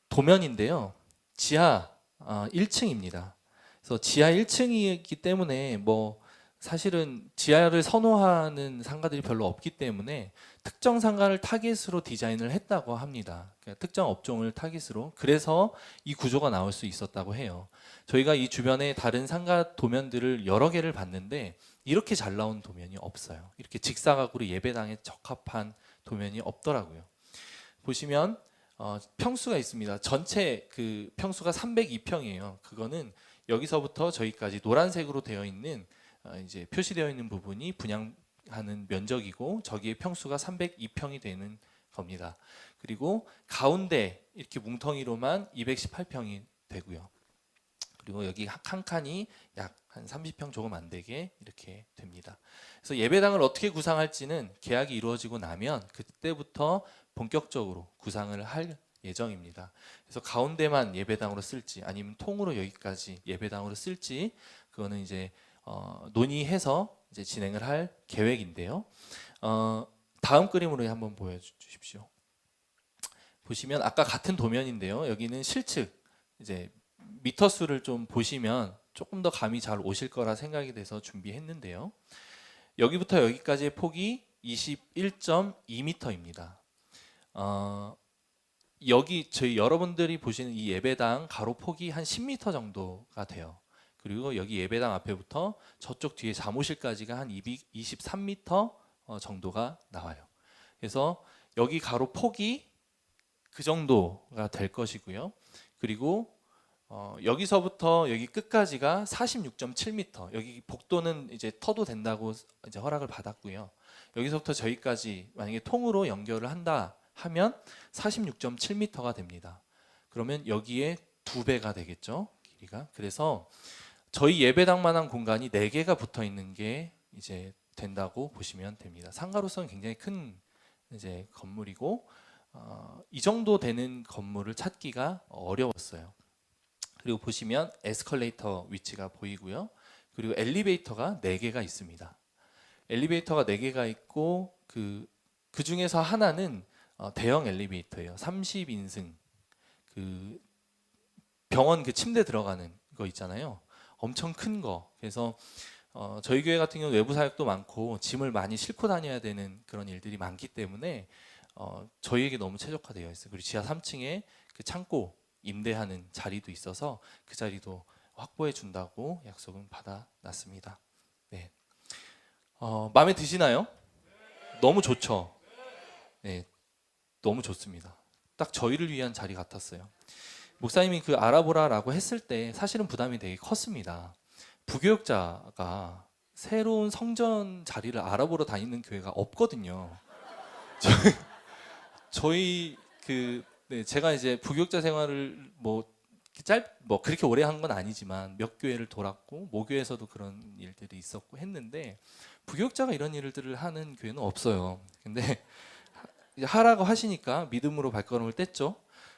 도면인데요. 지하 1층입니다. 그래서 지하 1층이기 때문에 뭐 사실은 지하를 선호하는 상가들이 별로 없기 때문에 특정 상가를 타깃으로 디자인을 했다고 합니다. 그러니까 특정 업종을 타깃으로. 그래서 이 구조가 나올 수 있었다고 해요. 저희가 이 주변에 다른 상가 도면들을 여러 개를 봤는데 이렇게 잘 나온 도면이 없어요. 이렇게 직사각으로 예배당에 적합한 도면이 없더라고요. 보시면 평수가 있습니다. 전체 그 평수가 302평이에요. 그거는 여기서부터 저기까지 노란색으로 되어 있는 이제 표시되어 있는 부분이 분양하는 면적이고 저기의 평수가 302평이 되는 겁니다. 그리고 가운데 이렇게 뭉텅이로만 218평이 되고요. 그리고 여기 한 칸이 약 한 30평 조금 안 되게 이렇게 됩니다. 그래서 예배당을 어떻게 구상할지는 계약이 이루어지고 나면 그때부터 본격적으로 구상을 할 예정입니다. 그래서 가운데만 예배당으로 쓸지 아니면 통으로 여기까지 예배당으로 쓸지 그거는 이제 논의해서 이제 진행을 할 계획인데요. 다음 그림으로 한번 보여주십시오. 보시면 아까 같은 도면인데요. 여기는 실측 이제 미터 수를 좀 보시면 조금 더 감이 잘 오실 거라 생각이 돼서 준비했는데요. 여기부터 여기까지의 폭이 21.2m입니다. 여기 저희 여러분들이 보시는 이 예배당 가로 폭이 한 10m 정도가 돼요. 그리고 여기 예배당 앞에부터 저쪽 뒤에 사무실까지가 한 23m 정도가 나와요. 그래서 여기 가로 폭이 그 정도가 될 것이고요. 그리고 여기서부터 여기 끝까지가 46.7m. 여기 복도는 이제 터도 된다고 이제 허락을 받았고요. 여기서부터 저기까지 만약에 통으로 연결을 한다 하면 46.7m가 됩니다. 그러면 여기에 2배가 되겠죠, 길이가. 그래서 저희 예배당만한 공간이 4개가 붙어 있는 게 이제 된다고 보시면 됩니다. 상가로서는 굉장히 큰 이제 건물이고 이 정도 되는 건물을 찾기가 어려웠어요. 그리고 보시면 에스컬레이터 위치가 보이고요. 그리고 엘리베이터가 4개가 있습니다. 엘리베이터가 4개가 있고 그 중에서 하나는 대형 엘리베이터예요. 30인승 그 병원 그 침대 들어가는 거 있잖아요. 엄청 큰 거. 그래서 저희 교회 같은 경우 외부 사역도 많고 짐을 많이 싣고 다녀야 되는 그런 일들이 많기 때문에 저희에게 너무 최적화되어 있어요. 그리고 지하 3층에 그 창고 임대하는 자리도 있어서 그 자리도 확보해 준다고 약속은 받아놨습니다. 네, 마음에 드시나요? 너무 좋죠. 네, 너무 좋습니다. 딱 저희를 위한 자리 같았어요. 목사님이 그 알아보라라고 했을 때 사실은 부담이 되게 컸습니다. 부교육자가 새로운 성전 자리를 알아보러 다니는 교회가 없거든요. 저희 네, 제가 이제 부교육자 생활을 뭐 그렇게 오래 한 건 아니지만 몇 교회를 돌았고 모교에서도 그런 일들이 있었고 했는데 부교육자가 이런 일들을 하는 교회는 없어요. 근데 이제 하라고 하시니까 믿음으로 발걸음을 뗐죠.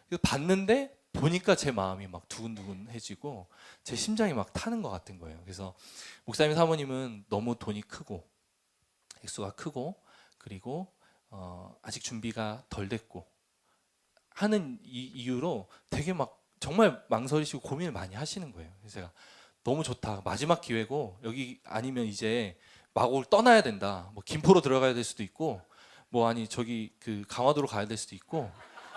그래서 봤는데 보니까 제 마음이 막 두근두근해지고 제 심장이 막 타는 것 같은 거예요. 그래서 목사님 사모님은 너무 돈이 크고 액수가 크고 그리고 아직 준비가 덜 됐고 하는 이유로 되게 막 정말 망설이시고 고민을 많이 하시는 거예요. 그래서 제가 너무 좋다. 마지막 기회고 여기 아니면 이제 마곡을 떠나야 된다. 뭐 김포로 들어가야 될 수도 있고 뭐 아니 저기 그 강화도로 가야 될 수도 있고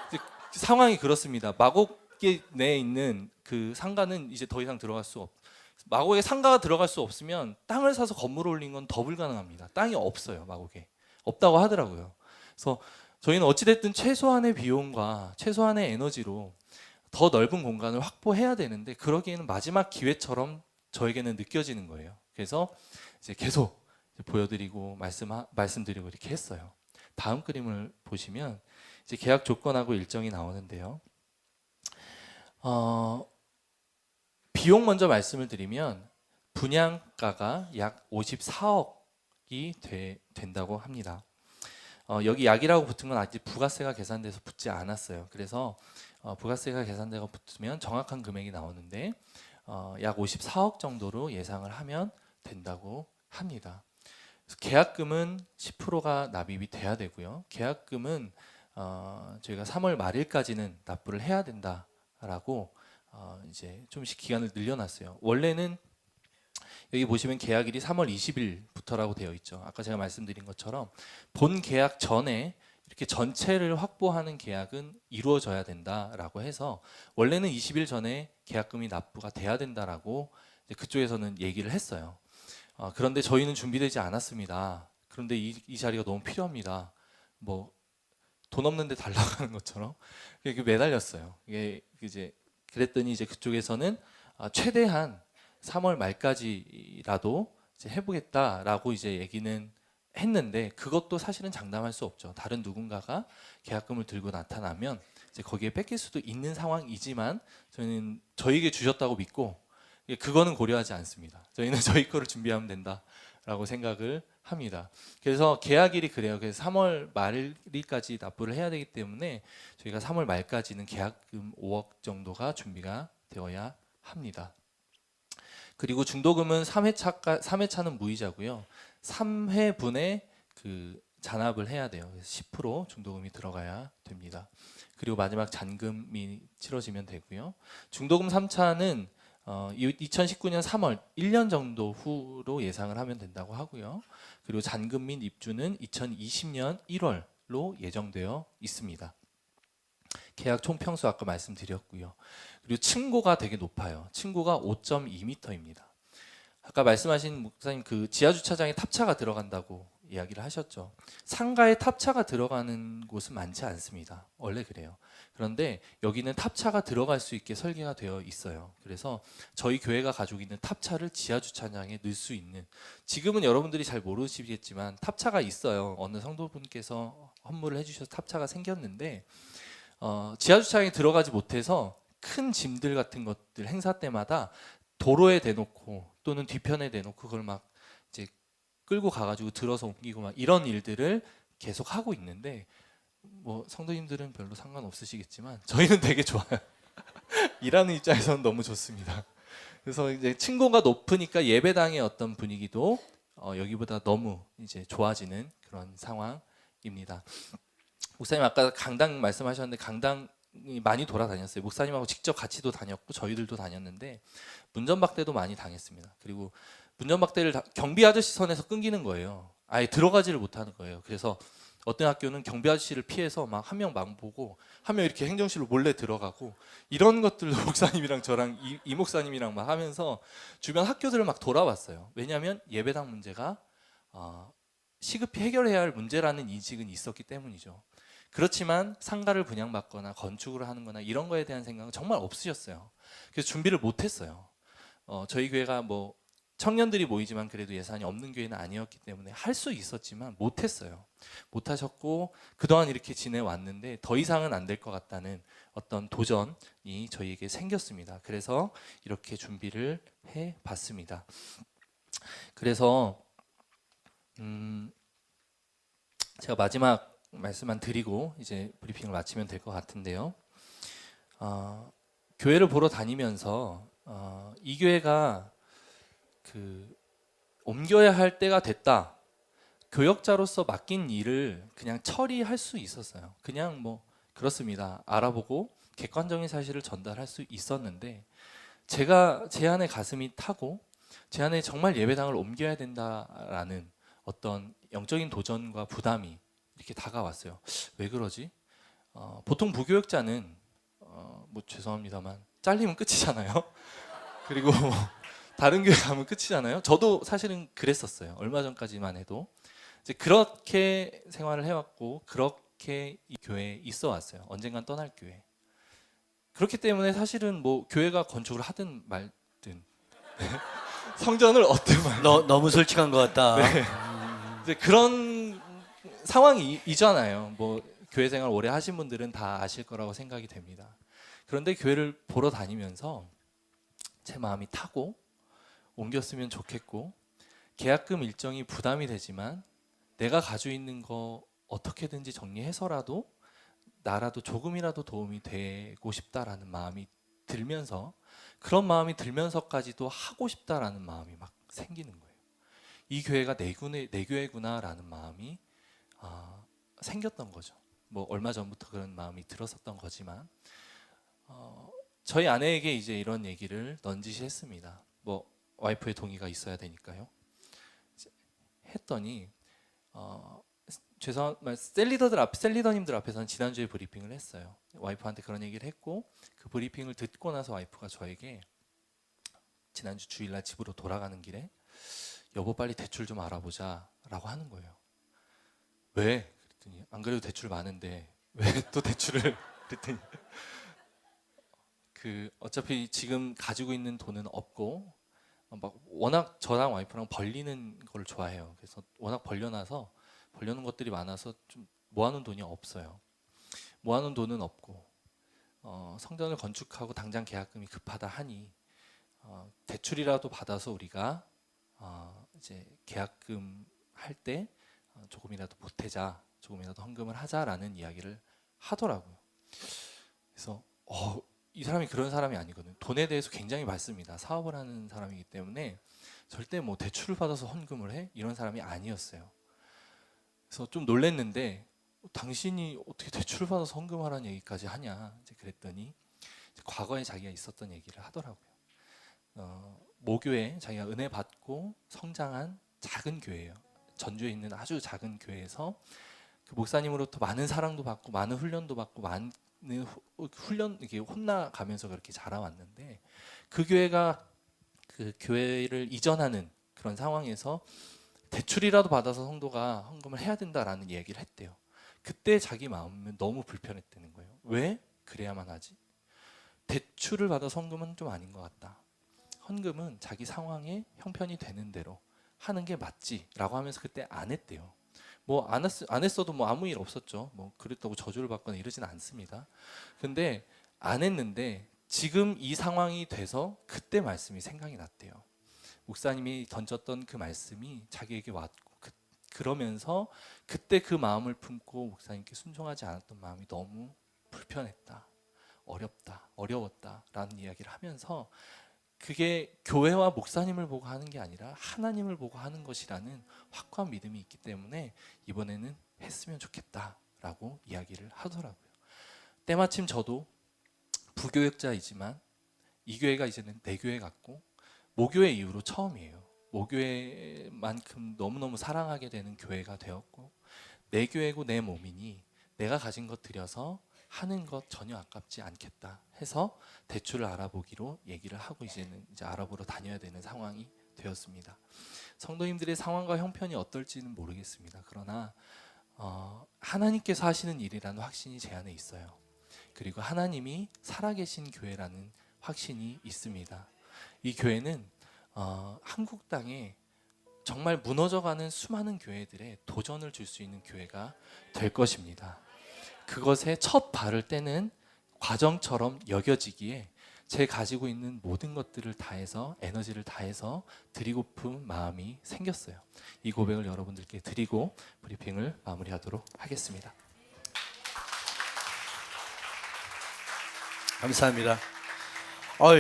이제 상황이 그렇습니다. 마곡에 내에 있는 그 상가는 이제 더 이상 들어갈 수 없. 마곡에 상가가 들어갈 수 없으면 땅을 사서 건물을 올린 건 더 불가능합니다. 땅이 없어요. 마곡에 없다고 하더라고요. 그래서 저희는 어찌됐든 최소한의 비용과 최소한의 에너지로 더 넓은 공간을 확보해야 되는데 그러기에는 마지막 기회처럼 저에게는 느껴지는 거예요. 그래서 이제 계속 보여드리고 말씀드리고 이렇게 했어요. 다음 그림을 보시면 이제 계약 조건하고 일정이 나오는데요. 비용 먼저 말씀을 드리면 분양가가 약 54억이 된다고 합니다. 여기 약이라고 붙은 건 아직 부가세가 계산돼서 붙지 않았어요. 그래서 부가세가 계산되고 붙으면 정확한 금액이 나오는데 약 54억 정도로 예상을 하면 된다고 합니다. 계약금은 10%가 납입이 돼야 되고요. 계약금은 저희가 3월 말일까지는 납부를 해야 된다라고 이제 좀씩 기간을 늘려놨어요. 원래는 여기 보시면 계약일이 3월 20일부터라고 되어 있죠. 아까 제가 말씀드린 것처럼 본 계약 전에 이렇게 전체를 확보하는 계약은 이루어져야 된다라고 해서 원래는 20일 전에 계약금이 납부가 돼야 된다라고 이제 그쪽에서는 얘기를 했어요. 그런데 저희는 준비되지 않았습니다. 그런데 이 자리가 너무 필요합니다. 뭐 돈 없는데 달라고 하는 것처럼 이렇게 매달렸어요. 이게 이제 그랬더니 이제 그쪽에서는 최대한 3월 말까지라도 이제 해보겠다라고 이제 얘기는 했는데 그것도 사실은 장담할 수 없죠. 다른 누군가가 계약금을 들고 나타나면 이제 거기에 뺏길 수도 있는 상황이지만 저희는 저희에게 주셨다고 믿고 그거는 고려하지 않습니다. 저희는 저희 거를 준비하면 된다라고 생각을 합니다. 그래서 계약일이 그래요. 그래서 3월 말일까지 납부를 해야 되기 때문에 저희가 3월 말까지는 계약금 5억 정도가 준비가 되어야 합니다. 그리고 중도금은 3회차는 무이자고요. 3회분에 그 잔압을 해야 돼요. 그래서 10% 중도금이 들어가야 됩니다. 그리고 마지막 잔금이 치러지면 되고요. 중도금 3차는 2019년 3월 1년 정도 후로 예상을 하면 된다고 하고요. 그리고 잔금 및 입주는 2020년 1월로 예정되어 있습니다. 계약 총평수 아까 말씀드렸고요. 그리고 층고가 되게 높아요. 층고가 5.2m입니다. 아까 말씀하신 목사님 그 지하 주차장에 탑차가 들어간다고 이야기를 하셨죠. 상가에 탑차가 들어가는 곳은 많지 않습니다. 원래 그래요. 그런데 여기는 탑차가 들어갈 수 있게 설계가 되어 있어요. 그래서 저희 교회가 가지고 있는 탑차를 지하 주차장에 넣을 수 있는, 지금은 여러분들이 잘 모르시겠지만 탑차가 있어요. 어느 성도분께서 헌물을 해주셔서 탑차가 생겼는데 지하 주차장에 들어가지 못해서 큰 짐들 같은 것들 행사 때마다 도로에 대놓고 또는 뒤편에 대놓고 그걸 막 이제 끌고 가가지고 들어서 옮기고 막 이런 일들을 계속 하고 있는데 뭐 성도님들은 별로 상관없으시겠지만 저희는 되게 좋아요. 일하는 입장에서는 너무 좋습니다. 그래서 이제 층고가 높으니까 예배당의 어떤 분위기도 여기보다 너무 이제 좋아지는 그런 상황입니다. 목사님 아까 강당 말씀하셨는데 강당이 많이 돌아다녔어요. 목사님하고 직접 같이도 다녔고 저희들도 다녔는데 문전박대도 많이 당했습니다. 그리고 문전박대를 경비 아저씨 선에서 끊기는 거예요. 아예 들어가지를 못하는 거예요. 그래서 어떤 학교는 경비 아저씨를 피해서 막 한 명 망보고 한 명 이렇게 행정실로 몰래 들어가고 이런 것들도 목사님이랑 저랑 이 목사님이랑 막 하면서 주변 학교들을 막 돌아봤어요. 왜냐하면 예배당 문제가 시급히 해결해야 할 문제라는 인식은 있었기 때문이죠. 그렇지만 상가를 분양받거나 건축을 하는 거나 이런 거에 대한 생각은 정말 없으셨어요. 그래서 준비를 못했어요. 저희 교회가 뭐 청년들이 모이지만 그래도 예산이 없는 교회는 아니었기 때문에 할 수 있었지만 못했어요. 못하셨고 그동안 이렇게 지내왔는데 더 이상은 안 될 것 같다는 어떤 도전이 저희에게 생겼습니다. 그래서 이렇게 준비를 해봤습니다. 그래서 제가 마지막 말씀만 드리고 이제 브리핑을 마치면 될 것 같은데요. 교회를 보러 다니면서 이 교회가 옮겨야 할 때가 됐다. 교역자로서 맡긴 일을 그냥 처리할 수 있었어요. 그냥 뭐 그렇습니다. 알아보고 객관적인 사실을 전달할 수 있었는데 제가 제 안에 가슴이 타고 제 안에 정말 예배당을 옮겨야 된다라는 어떤 영적인 도전과 부담이 이렇게 다가왔어요. 왜 그러지? 보통 부교역자는 뭐 죄송합니다만 잘리면 끝이잖아요. 그리고 다른 교회 가면 끝이잖아요. 저도 사실은 그랬었어요. 얼마 전까지만 해도 이제 그렇게 생활을 해왔고 그렇게 이 교회에 있어 왔어요. 언젠간 떠날 교회. 그렇기 때문에 사실은 뭐 교회가 건축을 하든 말든 성전을 얻든 말든 너무 솔직한 것 같다. 이제 그런 상황이 이잖아요. 뭐 교회 생활 오래 하신 분들은 다 아실 거라고 생각이 됩니다. 그런데 교회를 보러 다니면서 제 마음이 타고 옮겼으면 좋겠고 계약금 일정이 부담이 되지만 내가 가지고 있는 거 어떻게든지 정리해서라도 나라도 조금이라도 도움이 되고 싶다라는 마음이 들면서 그런 마음이 들면서까지도 하고 싶다라는 마음이 막 생기는 거예요. 이 교회가 내 교회구나라는 마음이 생겼던 거죠. 뭐 얼마 전부터 그런 마음이 들었었던 거지만 저희 아내에게 이제 이런 얘기를 넌지시 했습니다. 뭐 와이프의 동의가 있어야 되니까요. 했더니 죄송한 셀리더님들 앞에서는 지난주에 브리핑을 했어요. 와이프한테 그런 얘기를 했고 그 브리핑을 듣고 나서 와이프가 저에게 지난주 주일날 집으로 돌아가는 길에 여보 빨리 대출 좀 알아보자라고 하는 거예요. 왜? 그랬더니 안 그래도 대출 많은데 왜 또 대출을? 그랬더니 어차피 지금 가지고 있는 돈은 없고 막 워낙 저랑 와이프랑 벌리는 걸 좋아해요. 그래서 워낙 벌려놓은 것들이 많아서 좀 모아놓은 돈이 없어요. 모아놓은 돈은 없고 성전을 건축하고 당장 계약금이 급하다 하니 대출이라도 받아서 우리가 이제 계약금 할 때 조금이라도 보태자, 조금이라도 헌금을 하자라는 이야기를 하더라고요. 그래서 이 사람이 그런 사람이 아니거든요. 돈에 대해서 굉장히 밝습니다. 사업을 하는 사람이기 때문에 절대 뭐 대출을 받아서 헌금을 해? 이런 사람이 아니었어요. 그래서 좀 놀랬는데 당신이 어떻게 대출을 받아서 헌금하라는 얘기까지 하냐 이제 그랬더니 이제 과거에 자기가 있었던 얘기를 하더라고요. 모교에 자기가 은혜 받고 성장한 작은 교회예요. 전주에 있는 아주 작은 교회에서 그 목사님으로부터 많은 사랑도 받고 많은 훈련도 받고 많은 훈련 이렇게 혼나가면서 그렇게 자라왔는데 그 교회가 그 교회를 이전하는 그런 상황에서 대출이라도 받아서 성도가 헌금을 해야 된다라는 얘기를 했대요. 그때 자기 마음은 너무 불편했다는 거예요. 왜 그래야만 하지? 대출을 받아서 헌금은 좀 아닌 것 같다. 헌금은 자기 상황에 형편이 되는 대로 하는 게 맞지라고 하면서 그때 안 했대요. 뭐 안 했어도 뭐 아무 일 없었죠. 뭐 그랬다고 저주를 받거나 이러진 않습니다. 근데 안 했는데 지금 이 상황이 돼서 그때 말씀이 생각이 났대요. 목사님이 던졌던 그 말씀이 자기에게 왔고 그러면서 그때 그 마음을 품고 목사님께 순종하지 않았던 마음이 너무 불편했다, 어렵다, 어려웠다라는 이야기를 하면서 그게 교회와 목사님을 보고 하는 게 아니라 하나님을 보고 하는 것이라는 확고한 믿음이 있기 때문에 이번에는 했으면 좋겠다라고 이야기를 하더라고요. 때마침 저도 부교역자이지만 이 교회가 이제는 내 교회 같고 모교회 이후로 처음이에요. 모교회만큼 너무너무 사랑하게 되는 교회가 되었고 내 교회고 내 몸이니 내가 가진 것 들여서 하는 것 전혀 아깝지 않겠다 해서 대출을 알아보기로 얘기를 하고 이제는 이제 알아보러 다녀야 되는 상황이 되었습니다. 성도님들의 상황과 형편이 어떨지는 모르겠습니다. 그러나 하나님께서 하시는 일이라는 확신이 제 안에 있어요. 그리고 하나님이 살아계신 교회라는 확신이 있습니다. 이 교회는 한국 땅에 정말 무너져가는 수많은 교회들에 도전을 줄 수 있는 교회가 될 것입니다. 그것에 첫 발을 떼는 과정처럼 여겨지기에 제 가지고 있는 모든 것들을 다해서 에너지를 다해서 드리고픈 마음이 생겼어요. 이 고백을 여러분들께 드리고 브리핑을 마무리하도록 하겠습니다. 감사합니다.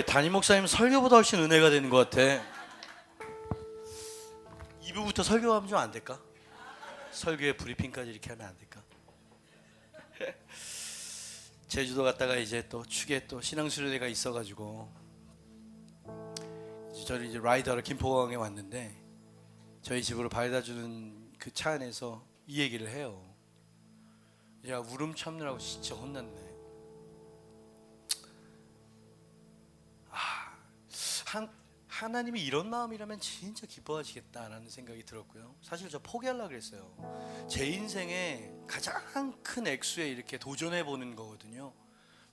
담임 목사님 설교보다 훨씬 은혜가 되는 것 같아. 2부부터 설교하면 좀 안 될까? 설교에 브리핑까지 이렇게 하면 안 될까? 제주도 갔다가 이제 또 축에 또 신앙수련회가 있어가지고 저를 이제 라이더로 김포공항에 왔는데 저희 집으로 바래다주는 그 차 안에서 이 얘기를 해요. 야, 울음 참느라고 진짜 혼났네. 하나님이 이런 마음이라면 진짜 기뻐하시겠다라는 생각이 들었고요. 사실 저 포기하려고 그랬어요. 제 인생에 가장 큰 액수에 이렇게 도전해 보는 거거든요.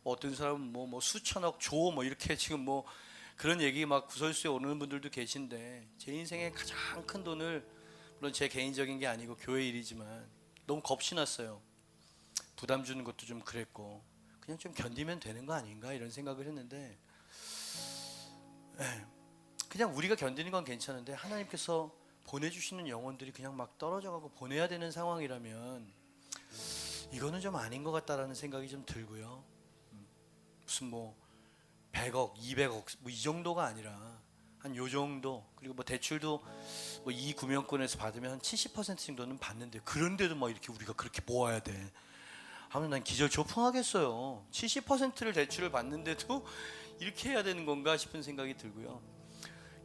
어떤 사람은 뭐 수천억 조 뭐 이렇게 지금 뭐 그런 얘기 막 구설수에 오르는 분들도 계신데 제 인생에 가장 큰 돈을, 물론 제 개인적인 게 아니고 교회 일이지만 너무 겁이 났어요. 부담 주는 것도 좀 그랬고 그냥 좀 견디면 되는 거 아닌가 이런 생각을 했는데, 그냥 우리가 견디는 건 괜찮은데 하나님께서 보내주시는 영혼들이 그냥 막 떨어져가고 보내야 되는 상황이라면 이거는 좀 아닌 것 같다라는 생각이 좀 들고요. 무슨 뭐 100억, 200억 뭐 이 정도가 아니라 한 요 정도, 그리고 뭐 대출도 뭐 이 구명권에서 받으면 한 70% 정도는 받는데 그런데도 막 이렇게 우리가 그렇게 모아야 돼 하면 난 기절초풍하겠어요. 70%를 대출을 받는데도 이렇게 해야 되는 건가 싶은 생각이 들고요.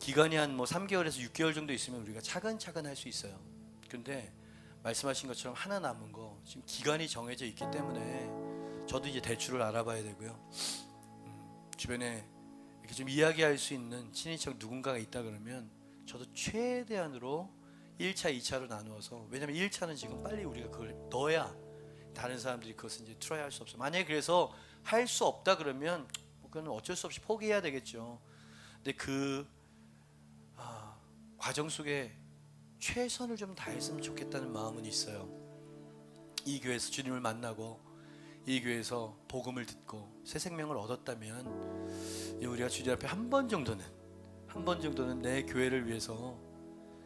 기간이 한 뭐 3개월에서 6개월 정도 있으면 우리가 차근차근 할 수 있어요. 근데 말씀하신 것처럼 하나 남은 거 지금 기간이 정해져 있기 때문에 저도 이제 대출을 알아봐야 되고요. 주변에 이렇게 좀 이야기할 수 있는 친인척 누군가가 있다 그러면 저도 최대한으로 1차, 2차로 나누어서, 왜냐면 1차는 지금 빨리 우리가 그걸 넣어야 다른 사람들이 그것을 이제 트라이 할 수 없어요. 만약에 그래서 할 수 없다 그러면 그건 어쩔 수 없이 포기해야 되겠죠. 근데 그 과정 속에 최선을 좀 다했으면 좋겠다는 마음은 있어요. 이 교회에서 주님을 만나고 이 교회에서 복음을 듣고 새 생명을 얻었다면 우리가 주님 앞에 한 번 정도는 내 교회를 위해서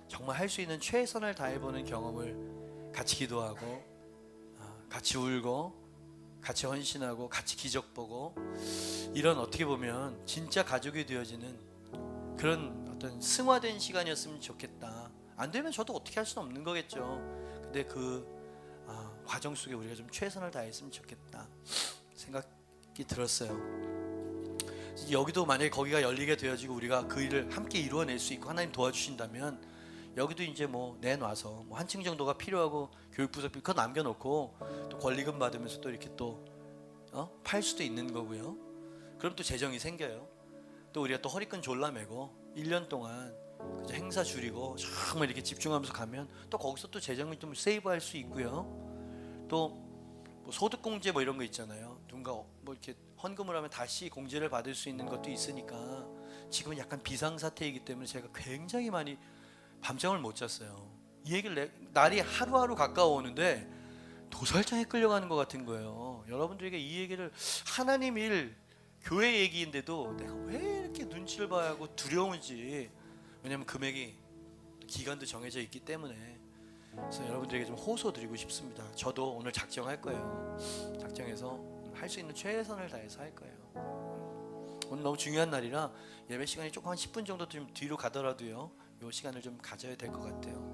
정말 할 수 있는 최선을 다해보는 경험을 같이 기도하고 같이 울고 같이 헌신하고 같이 기적 보고, 이런 어떻게 보면 진짜 가족이 되어지는 그런 어떤 승화된 시간이었으면 좋겠다. 안 되면 저도 어떻게 할 수는 없는 거겠죠. 근데 그 과정 속에 우리가 좀 최선을 다했으면 좋겠다 생각이 들었어요. 여기도 만약에 거기가 열리게 되어지고 우리가 그 일을 함께 이루어낼 수 있고 하나님 도와주신다면 여기도 이제 뭐 내놔서 뭐 한층 정도가 필요하고 교육부서비 그거 남겨놓고 또 권리금 받으면서 또 이렇게 또 팔 수도 있는 거고요. 그럼 또 재정이 생겨요. 또 우리가 또 허리끈 졸라매고 1년 동안 행사 줄이고 정말 이렇게 집중하면서 가면 또 거기서 또 재정을 좀 세이브할 수 있고요. 또 뭐 소득공제 뭐 이런 거 있잖아요. 누군가 뭐 이렇게 헌금을 하면 다시 공제를 받을 수 있는 것도 있으니까 지금은 약간 비상사태이기 때문에 제가 굉장히 많이 밤잠을 못 잤어요. 이 얘기를 날이 하루하루 가까워오는데 도살장에 끌려가는 것 같은 거예요. 여러분들에게 이 얘기를, 하나님 일, 교회 얘기인데도 내가 왜 이렇게 눈치를 봐야 하고 두려운지, 왜냐하면 금액이 기간도 정해져 있기 때문에. 그래서 여러분들에게 좀 호소드리고 싶습니다. 저도 오늘 작정할 거예요. 작정해서 할 수 있는 최선을 다해서 할 거예요. 오늘 너무 중요한 날이라 예배 시간이 조금 한 10분 정도 좀 뒤로 가더라도요, 이 시간을 좀 가져야 될 것 같아요.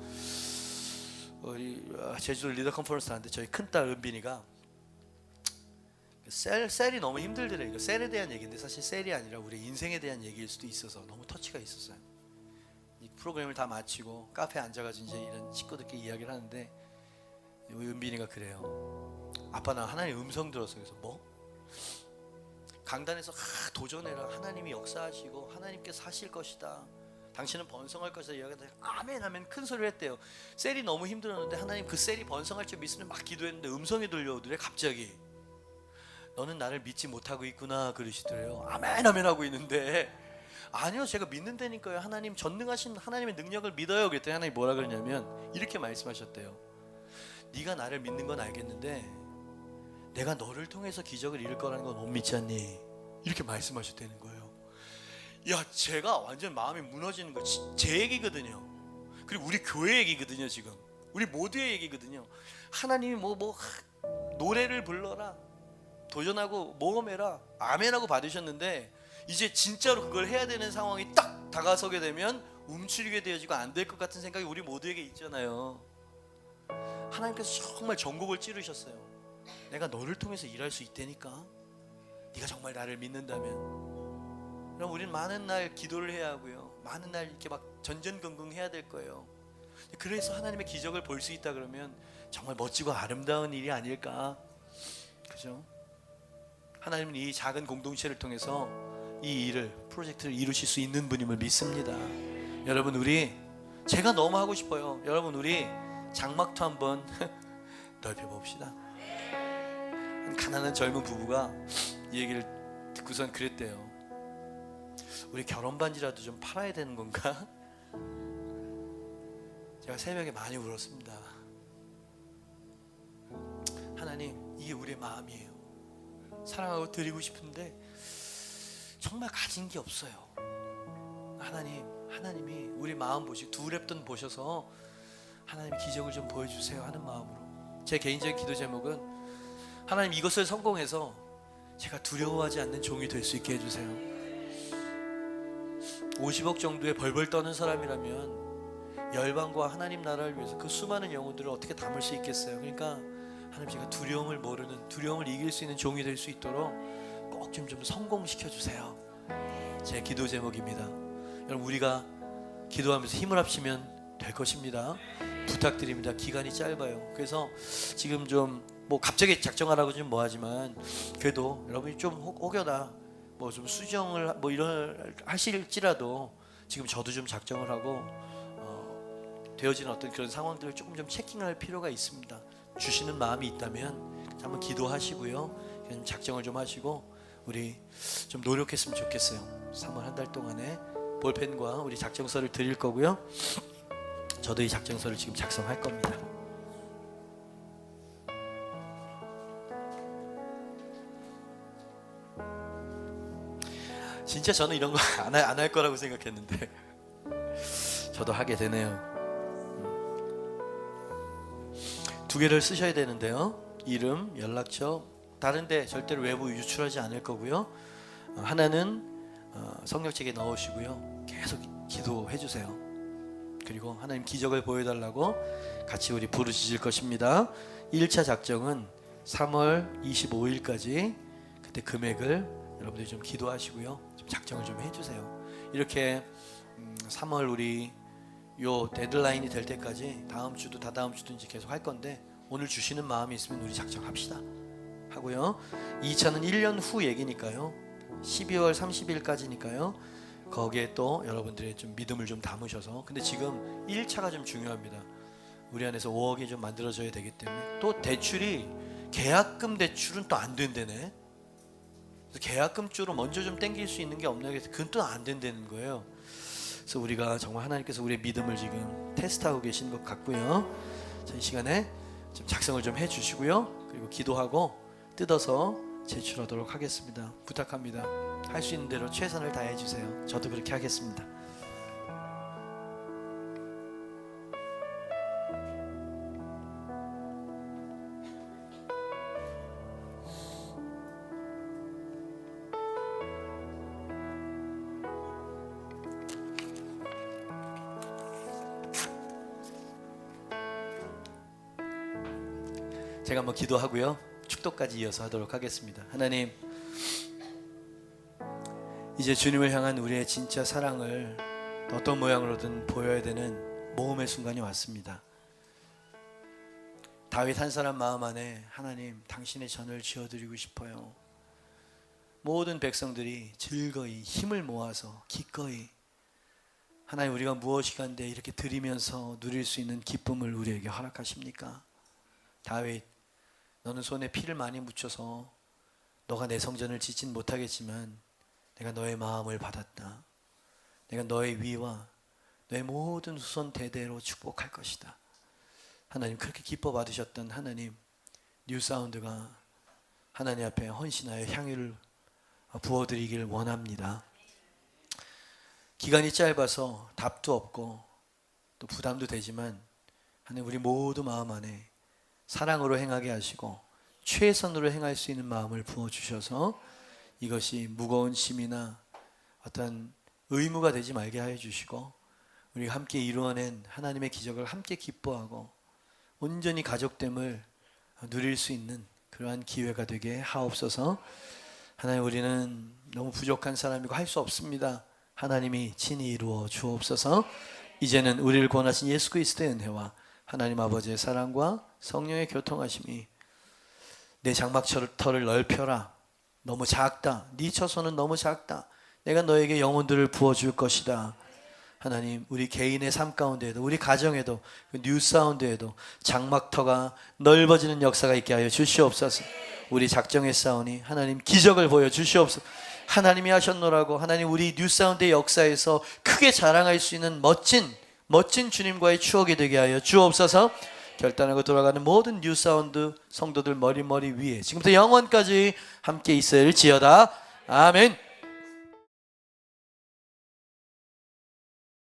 우리 제주도 리더 컨퍼런스 하는데 저희 큰딸 은빈이가 셀이 너무 힘들더래. 이거 셀에 대한 얘기인데 사실 셀이 아니라 우리 인생에 대한 얘기일 수도 있어서 너무 터치가 있었어요. 이 프로그램을 다 마치고 카페에 앉아가지고 이제 이런 식구들끼리 이야기를 하는데 우리 은빈이가 그래요. 아빠 나 하나님 음성 들었어. 그래서 뭐? 강단에서 도전해라. 하나님이 역사하시고 하나님께서 하실 것이다. 당신은 번성할 것이다 이야기하다가 아멘 하면 큰 소리를 했대요. 셀이 너무 힘들었는데 하나님 그 셀이 번성할 줄 믿으면 막 기도했는데 음성이 들려오더래. 갑자기 너는 나를 믿지 못하고 있구나 그러시더래요. 아멘 아멘 하고 있는데 아니요, 제가 믿는다니까요. 하나님 전능하신 하나님의 능력을 믿어요. 그랬더니 하나님 뭐라 그러냐면 이렇게 말씀하셨대요. 네가 나를 믿는 건 알겠는데 내가 너를 통해서 기적을 이룰 거라는 건 못 믿지 않니? 이렇게 말씀하셨다는 거예요. 야, 제가 완전 마음이 무너지는 거. 제 얘기거든요. 그리고 우리 교회 얘기거든요. 지금 우리 모두의 얘기거든요. 하나님이 노래를 불러라, 도전하고 모험해라, 아멘하고 받으셨는데 이제 진짜로 그걸 해야 되는 상황이 딱 다가서게 되면 움츠리게 되어지고 안 될 것 같은 생각이 우리 모두에게 있잖아요. 하나님께서 정말 전곡을 찌르셨어요. 내가 너를 통해서 일할 수 있다니까. 네가 정말 나를 믿는다면. 그럼 우리는 많은 날 기도를 해야 하고요, 많은 날 이렇게 막 전전긍긍 해야 될 거예요. 그래서 하나님의 기적을 볼 수 있다 그러면 정말 멋지고 아름다운 일이 아닐까. 그죠? 하나님은 이 작은 공동체를 통해서 이 일을, 프로젝트를 이루실 수 있는 분임을 믿습니다. 여러분, 제가 너무 하고 싶어요. 여러분, 우리 장막터 한번 넓혀봅시다. 한 가난한 젊은 부부가 이 얘기를 듣고선 그랬대요. 우리 결혼 반지라도 좀 팔아야 되는 건가? 제가 새벽에 많이 울었습니다. 하나님, 이게 우리의 마음이에요. 사랑하고 드리고 싶은데 정말 가진 게 없어요. 하나님이 우리 마음 보시고 두 랩돈 보셔서 하나님 기적을 좀 보여주세요 하는 마음으로. 제 개인적인 기도 제목은 하나님, 이것을 성공해서 제가 두려워하지 않는 종이 될 수 있게 해주세요. 50억 정도의 벌벌 떠는 사람이라면 열방과 하나님 나라를 위해서 그 수많은 영혼들을 어떻게 담을 수 있겠어요. 그러니까 하나님, 제가 두려움을 이길 수 있는 종이 될 수 있도록 꼭 좀 성공시켜 주세요. 제 기도 제목입니다. 여러분, 우리가 기도하면서 힘을 합치면 될 것입니다. 부탁드립니다. 기간이 짧아요. 그래서 지금 좀 갑자기 작정하라고 좀 뭐하지만 그래도 여러분이 좀 혹여나 좀 수정을 이런 하실지라도 지금 저도 좀 작정을 하고 되어지는 어떤 그런 상황들을 조금 좀 체킹할 필요가 있습니다. 주시는 마음이 있다면 한번 기도하시고요, 그냥 작정을 좀 하시고 우리 좀 노력했으면 좋겠어요. 3월 한 달 동안에 볼펜과 우리 작정서를 드릴 거고요, 저도 이 작정서를 지금 작성할 겁니다. 진짜 저는 이런 거 안 할 거라고 생각했는데 저도 하게 되네요. 두 개를 쓰셔야 되는데요, 이름, 연락처, 다른데 절대로 외부 유출하지 않을 거고요. 하나는 성경책에 넣으시고요, 계속 기도해 주세요. 그리고 하나님 기적을 보여달라고 같이 우리 부르짖을 것입니다. 1차 작정은 3월 25일까지 그때 금액을 여러분들이 좀 기도하시고요, 좀 작정을 좀 해주세요. 이렇게 3월 우리 요 데드라인이 될 때까지 다음 주도 다다음 주도 이제 계속 할 건데, 오늘 주시는 마음이 있으면 우리 작정합시다 하고요. 2차는 1년 후 얘기니까요, 12월 30일까지니까요 거기에 또 여러분들의 좀 믿음을 좀 담으셔서, 근데 지금 1차가 좀 중요합니다. 우리 안에서 5억이 좀 만들어져야 되기 때문에, 또 대출이 계약금 대출은 또 안 된다네. 계약금 쪽으로 먼저 좀 땡길 수 있는 게 없나 해서 그건 또 안 된다는 거예요. 그래서 우리가 정말 하나님께서 우리의 믿음을 지금 테스트하고 계신 것 같고요. 자, 이 시간에 좀 작성을 좀 해주시고요, 그리고 기도하고 뜯어서 제출하도록 하겠습니다. 부탁합니다. 할 수 있는 대로 최선을 다해 주세요. 저도 그렇게 하겠습니다. 제가 한번 기도하고요, 축도까지 이어서 하도록 하겠습니다. 하나님, 이제 주님을 향한 우리의 진짜 사랑을 어떤 모양으로든 보여야 되는 모험의 순간이 왔습니다. 다윗 한 사람 마음 안에 하나님, 당신의 전을 지어드리고 싶어요. 모든 백성들이 즐거이 힘을 모아서 기꺼이 하나님, 우리가 무엇이 간데 이렇게 드리면서 누릴 수 있는 기쁨을 우리에게 허락하십니까? 다윗, 너는 손에 피를 많이 묻혀서 너가 내 성전을 짓진 못하겠지만 내가 너의 마음을 받았다. 내가 너의 위와 너의 모든 후손 대대로 축복할 것이다. 하나님 그렇게 기뻐 받으셨던 하나님, 뉴사운드가 하나님 앞에 헌신하여 향유를 부어드리길 원합니다. 기간이 짧아서 답도 없고 또 부담도 되지만 하나님 우리 모두 마음 안에 사랑으로 행하게 하시고 최선으로 행할 수 있는 마음을 부어주셔서 이것이 무거운 짐이나 어떤 의무가 되지 말게 하여 주시고 우리가 함께 이루어낸 하나님의 기적을 함께 기뻐하고 온전히 가족됨을 누릴 수 있는 그러한 기회가 되게 하옵소서. 하나님 우리는 너무 부족한 사람이고 할 수 없습니다. 하나님이 친히 이루어 주옵소서. 이제는 우리를 구원하신 예수 그리스도의 은혜와 하나님 아버지의 사랑과 성령의 교통하심이 내 장막터를 넓혀라. 너무 작다. 네 처소는 너무 작다. 내가 너에게 영혼들을 부어줄 것이다. 하나님 우리 개인의 삶 가운데에도 우리 가정에도 뉴사운드에도 장막터가 넓어지는 역사가 있게 하여 주시옵소서. 우리 작정했사오니 하나님 기적을 보여주시옵소서. 하나님이 하셨노라고 하나님 우리 뉴사운드의 역사에서 크게 자랑할 수 있는 멋진 주님과의 추억이 되게 하여 주옵소서. 결단하고 돌아가는 모든 뉴사운드 성도들 머리 위에 지금부터 영원까지 함께 있을지어다. 아멘.